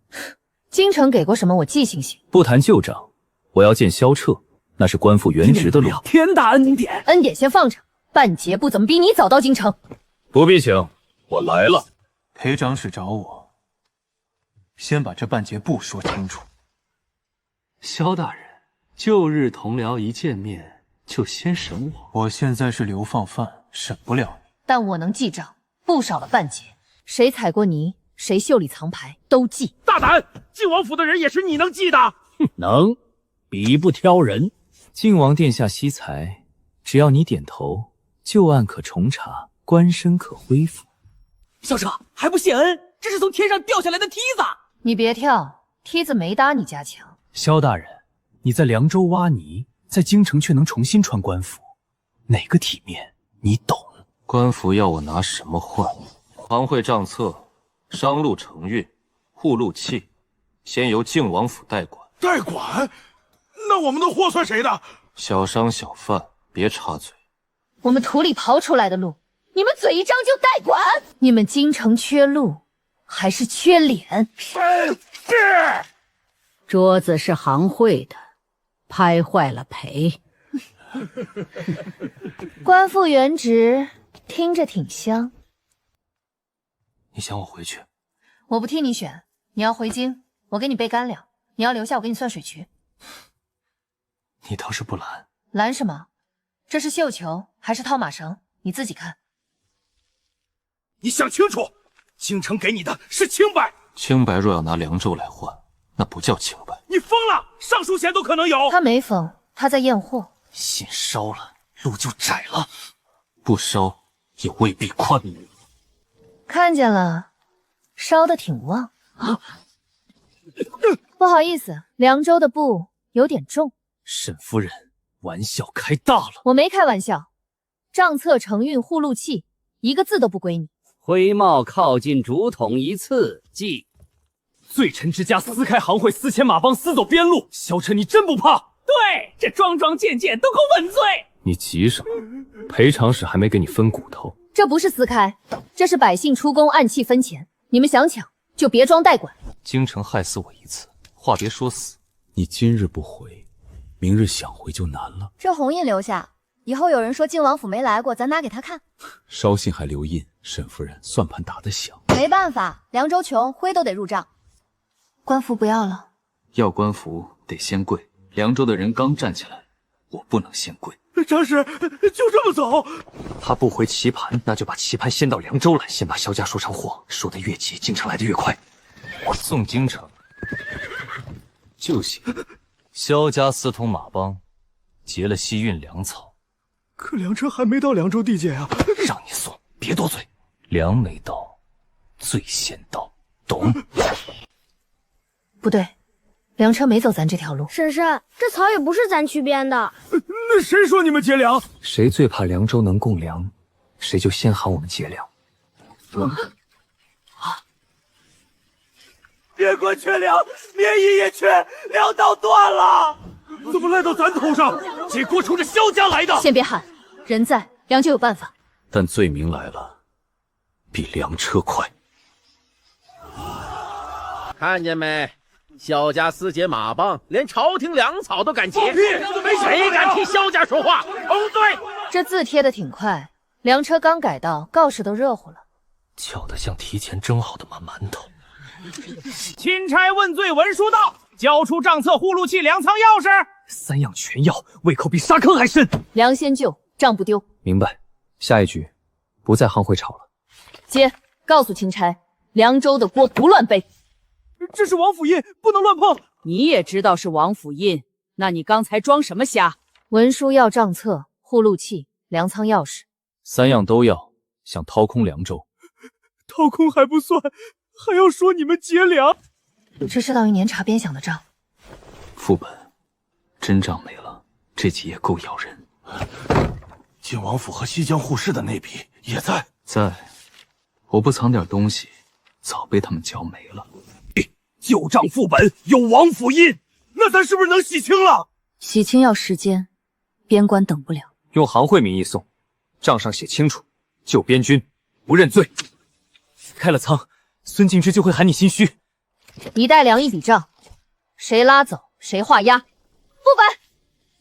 京城给过什么我记性行。不谈旧账，我要见萧彻，那是官复原职的路。天大恩典，恩典先放着。半截不怎么比你早到京城。不必请，我来了。裴长史找我，先把这半截布说清楚。萧大人，旧日同僚一见面就先审我。我现在是流放犯，审不了你。但我能记账，布少了半截，谁踩过泥，谁袖里藏牌，都记。大胆！靖王府的人也是你能记的？能，比不挑人。靖王殿下惜才，只要你点头，旧案可重查，官身可恢复。萧彻还不谢恩？这是从天上掉下来的梯子。你别跳，梯子没搭你家墙。萧大人，你在凉州挖泥，在京城却能重新穿官服，哪个体面？你懂。官服要我拿什么换？行会账册、商路承运、户路器，先由靖王府代管。代管？那我们的货算谁的？小商小贩别插嘴。我们土里刨出来的路，你们嘴一张就代管？你们京城缺路，还是缺脸？是。桌子是行会的，拍坏了赔。官复原职，听着挺香。你想我回去？我不替你选，你要回京，我给你备干粮；你要留下，我给你算水渠。你倒是不拦。拦什么？这是绣球还是套马绳？你自己看。你想清楚，京城给你的是清白。清白若要拿凉州来换，那不叫清白。你疯了！上书前都可能有。他没疯，他在验货。信烧了，路就窄了；不烧也未必宽。看见了，烧得挺旺。不好意思，凉州的布有点重。沈夫人，玩笑开大了。我没开玩笑，账册承运护路器，一个字都不归你。灰帽靠近竹筒一次，记。罪臣之家撕开行会，私遣马帮，私走边路。萧彻，你真不怕？对，这桩桩件件都够稳罪。你急什么？裴长史还没给你分骨头。这不是撕开，这是百姓出宫暗器分钱。你们想抢就别装代管。京城害死我一次，话别说死。你今日不回，明日想回就难了。这红印留下，以后有人说靖王府没来过，咱拿给他看。捎信还留印，沈夫人算盘打得响。没办法，凉州穷，灰都得入账。官服不要了。要官服得先跪。凉州的人刚站起来，我不能先跪。长史就这么走？他不回棋盘，那就把棋盘先到凉州来，先把萧家说成货，说得越急，京城来得越快。送京城就行。萧家私通马帮，劫了西运粮草。可粮车还没到凉州地界啊！让你送，别多嘴。粮没到，罪先到，懂？不对。粮车没走咱这条路。婶婶，这草也不是咱去编的。那谁说你们劫粮？谁最怕凉州能供粮，谁就先喊我们劫粮。边关缺粮，绵衣也缺，粮道断了。怎么赖到咱头上？这锅冲着萧家来的。先别喊，人在，粮就有办法。但罪名来了，比粮车快。看见没？萧家私结马帮，连朝廷粮草都敢劫，放屁！谁敢替萧家说话？重罪！这字贴的挺快，粮车刚改到，告示都热乎了。巧得像提前蒸好的马馒头。钦差问罪文书到，交出账册、护禄器、粮仓钥匙。3样全要，胃口比沙坑还深。粮先救，账不丢。明白。下一局不在行会吵了。接，告诉钦差，凉州的锅不乱背。这是王府印，不能乱碰。你也知道是王府印，那你刚才装什么瞎？文书要账册、护禄器、粮仓钥匙，3样都要，想掏空凉州。掏空还不算，还要说你们劫粮。这是到1年查边饷的账。副本，真账没了，这集也够咬人。晋王府和西江护士的那笔也在。在，我不藏点东西，早被他们嚼没了。旧账副本有王府印，那咱是不是能洗清了？洗清要时间，边关等不了。用行会名义送，账上写清楚，救边军，不认罪。开了仓，孙敬之就会喊你心虚。一袋粮一笔账，谁拉走谁画押。副本，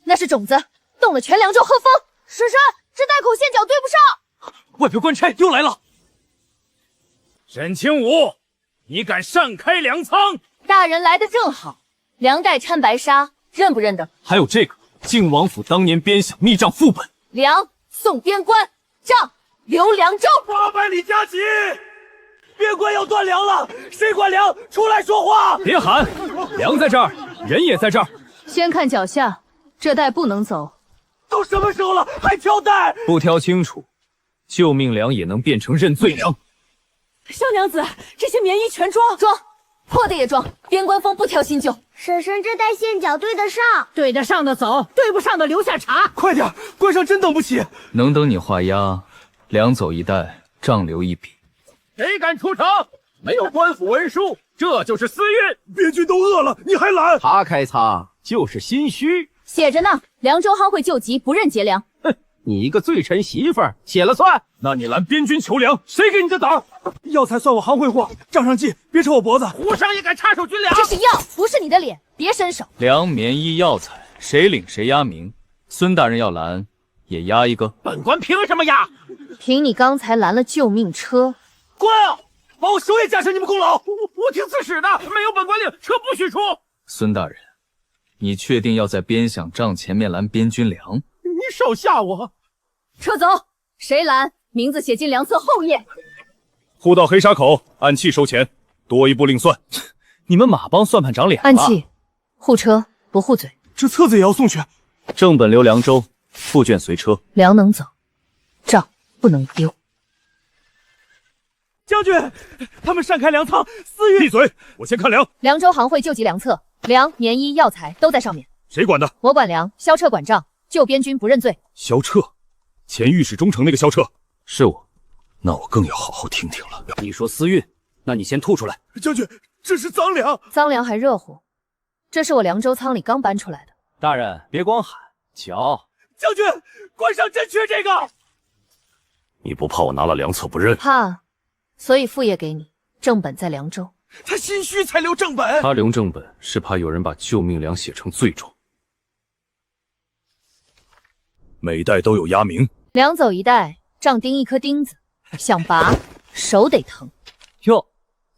那是种子，动了全凉州喝风。婶婶，这袋口线脚对不上。外表官差又来了。沈清武，你敢擅开粮仓？大人来的正好，粮袋掺白沙，认不认得？还有这个晋王府当年边饷密账副本，粮送边关，账留凉州。800里加急，边关要断粮了，谁管粮？出来说话！别喊，粮在这儿，人也在这儿。先看脚下，这袋不能走。都什么时候了，还挑袋？不挑清楚，救命粮也能变成认罪粮。萧娘子，这些棉衣全装，破的也装。边关风不挑新旧。婶婶，这袋线脚对得上，对得上的走，对不上的留下查。快点，关上真等不起。能等你画押，粮走一袋，账留一笔。谁敢出城？没有官府文书，这就是私运。边军都饿了，你还拦？他开仓就是心虚。写着呢，凉州行会救急，不认劫粮。哼，你一个罪臣媳妇儿，写了算。那你拦边军求粮，谁给你的胆？药材算我行会货，账上记，别扯我脖子。胡商也敢插手军粮？这是药，不是你的脸，别伸手。粮、棉衣、药材，谁领谁押名。孙大人要拦，也押一个。本官凭什么押？凭你刚才拦了救命车。滚啊！把我手也加上你们功劳。我听刺史的，没有本官令，车不许出。孙大人，你确定要在边饷账前面拦边军粮？你少吓我！撤走，谁拦？名字写进粮册后页。护到黑沙口，按契收钱，多一步另算。你们马帮算盘长脸了。按契，护车不护嘴。这册子也要送去。正本留凉州，副卷随车。粮能走，账不能丢。将军，他们擅开粮仓，私运。闭嘴！我先看粮。凉州行会救急粮册，粮、棉衣、药材都在上面。谁管的？我管粮，萧彻管账，救边军不认罪。萧彻，前御史中丞那个萧彻。是我。那我更要好好听听了。你说私运，那你先吐出来。将军，这是赃粮。赃粮还热乎，这是我凉州仓里刚搬出来的。大人别光喊，瞧。将军，官上真缺这个。你不怕我拿了粮册不认？怕，所以副业给你，正本在凉州。他心虚才留正本。他留正本是怕有人把救命粮写成罪状。每袋都有押名。粮走一袋，账钉一颗钉子，想拔手得疼。哟，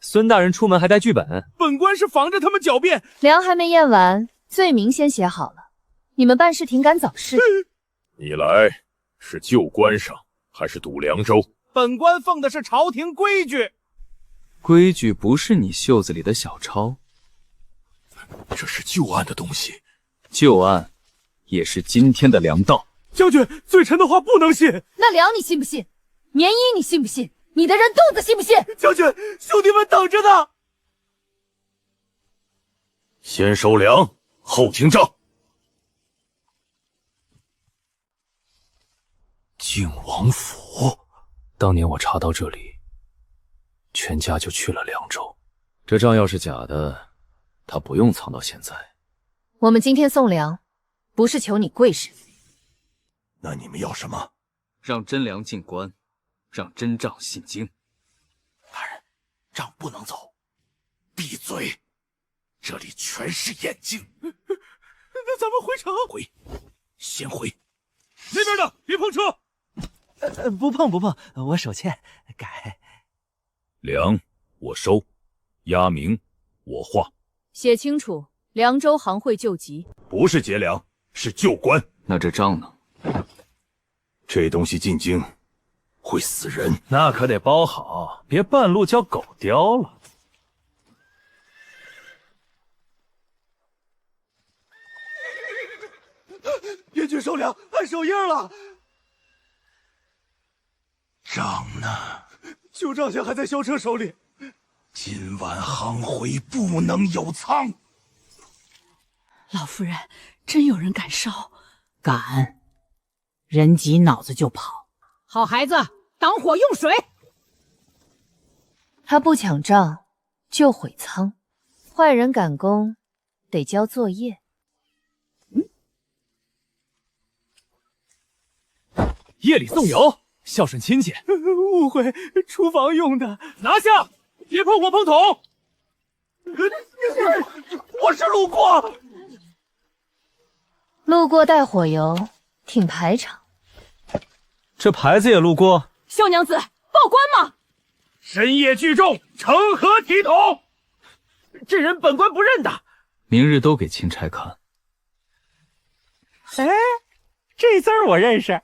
孙大人出门还带剧本？本官是防着他们狡辩。粮还没验完，罪名先写好了。你们办事挺敢早逝。你来是救官上，还是堵凉州？本官奉的是朝廷规矩。规矩不是你袖子里的小抄，这是旧案的东西。旧案也是今天的粮道。将军，罪臣的话不能信。那粮你信不信？棉衣你信不信？你的人肚子信不信？将军，兄弟们等着呢。先收粮，后听账。靖王府，当年我查到这里，全家就去了凉州。这账要是假的，他不用藏到现在。我们今天送粮，不是求你贵神。那你们要什么？让真粮进关，让真账进京。大人，账不能走。闭嘴！这里全是眼睛。那咱们回城？先回。那边的别碰车。不碰，我手欠，改。粮我收，押名我画。写清楚，凉州行会救急。不是劫粮，是救官。那这账呢？这东西进京会死人，那可得包好，别半路叫狗叼了。边军收粮，按手印了。账呢？旧账现还在萧彻手里。今晚行会不能有仓。老夫人，真有人敢烧？敢，人急脑子就跑。好孩子，挡火用水。他不抢账，就毁仓。坏人赶工，得交作业。夜里送油，孝顺亲戚。误会，厨房用的。拿下，别碰火盆桶。我是路过。路过带火油，挺排场。这牌子也路过。秀娘子，报官吗？深夜聚众，成何体统？这人本官不认得。明日都给钦差看。哎，这字儿我认识。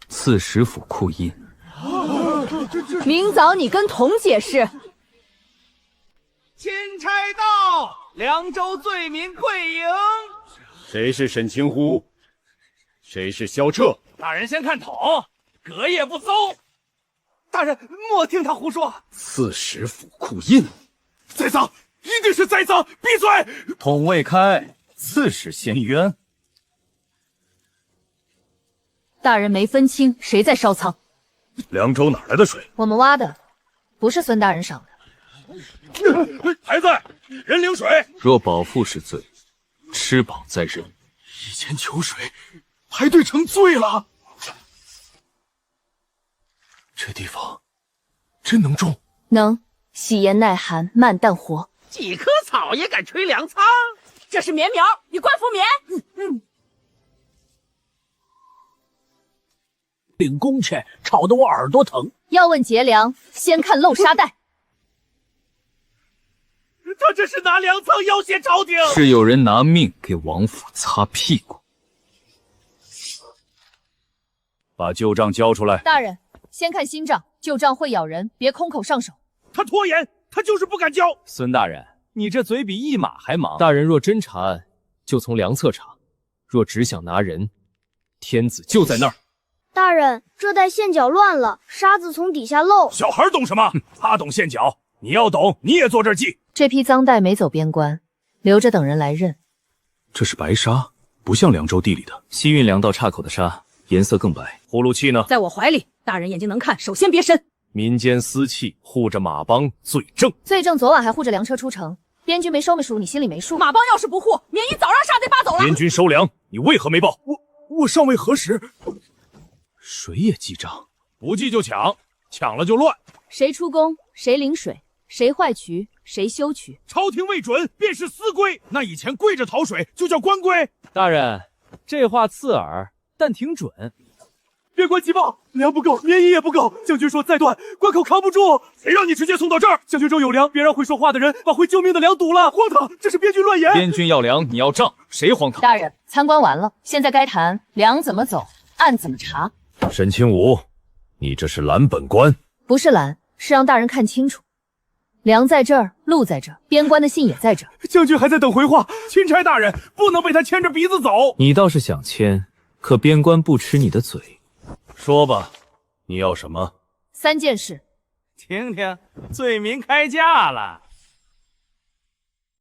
刺史府库印。明早你跟童解释。钦差到，凉州罪民跪迎。谁是沈清呼？谁是萧彻？大人先看桶，隔夜不搜。大人莫听他胡说。刺史府库印，栽赃，一定是栽赃！闭嘴！桶未开，刺史先冤。大人没分清谁在烧仓。凉州哪来的水？我们挖的，不是孙大人赏的。还在，人领水。若饱腹是罪，吃饱再忍。以前求水，排队成罪了。这地方真能种？能，喜盐耐寒，慢淡活。几棵草也敢吹粮仓？这是棉苗，与官服棉。领工去，吵得我耳朵疼。要问劫粮，先看漏沙袋。他这是拿粮仓要挟朝廷。是有人拿命给王府擦屁股。把旧账交出来。大人，先看新账，旧账会咬人，别空口上手。他拖延，他就是不敢交。孙大人，你这嘴比一马还忙。大人若真查案，就从良策查；若只想拿人，天子就在那儿。大人，这袋线脚乱了，沙子从底下漏。小孩懂什么？他懂线脚，你要懂，你也坐这儿记。这批赃袋没走边关，留着等人来认。这是白沙，不像凉州地里的。西运粮道岔口的沙，颜色更白。葫芦器呢？在我怀里。大人眼睛能看，首先别伸。民间私器护着马帮，罪证。罪证昨晚还护着粮车出城，边军没收没赎，你心里没数。马帮要是不护，免一早让沙贼扒走了。边军收粮，你为何没报？我尚未核实。谁也记账？不记就抢，抢了就乱。谁出工，谁领水，谁坏渠，谁修渠。朝廷未准，便是私规。那以前跪着讨水就叫官规。大人，这话刺耳，但挺准。边关急报，粮不够，棉衣也不够。将军说再断，关口扛不住。谁让你直接送到这儿？将军州有粮，别让会说话的人把会救命的粮堵了。荒唐，这是边军乱言。边军要粮，你要账，谁荒唐？大人，参观完了，现在该谈粮怎么走，案怎么查。沈清武，你这是拦本官？不是拦，是让大人看清楚。粮在这儿，路在这儿，边关的信也在这儿。将军还在等回话。钦差大人不能被他牵着鼻子走。你倒是想牵，可边关不吃你的嘴。说吧，你要什么？ 3件事。听听，罪民开价了。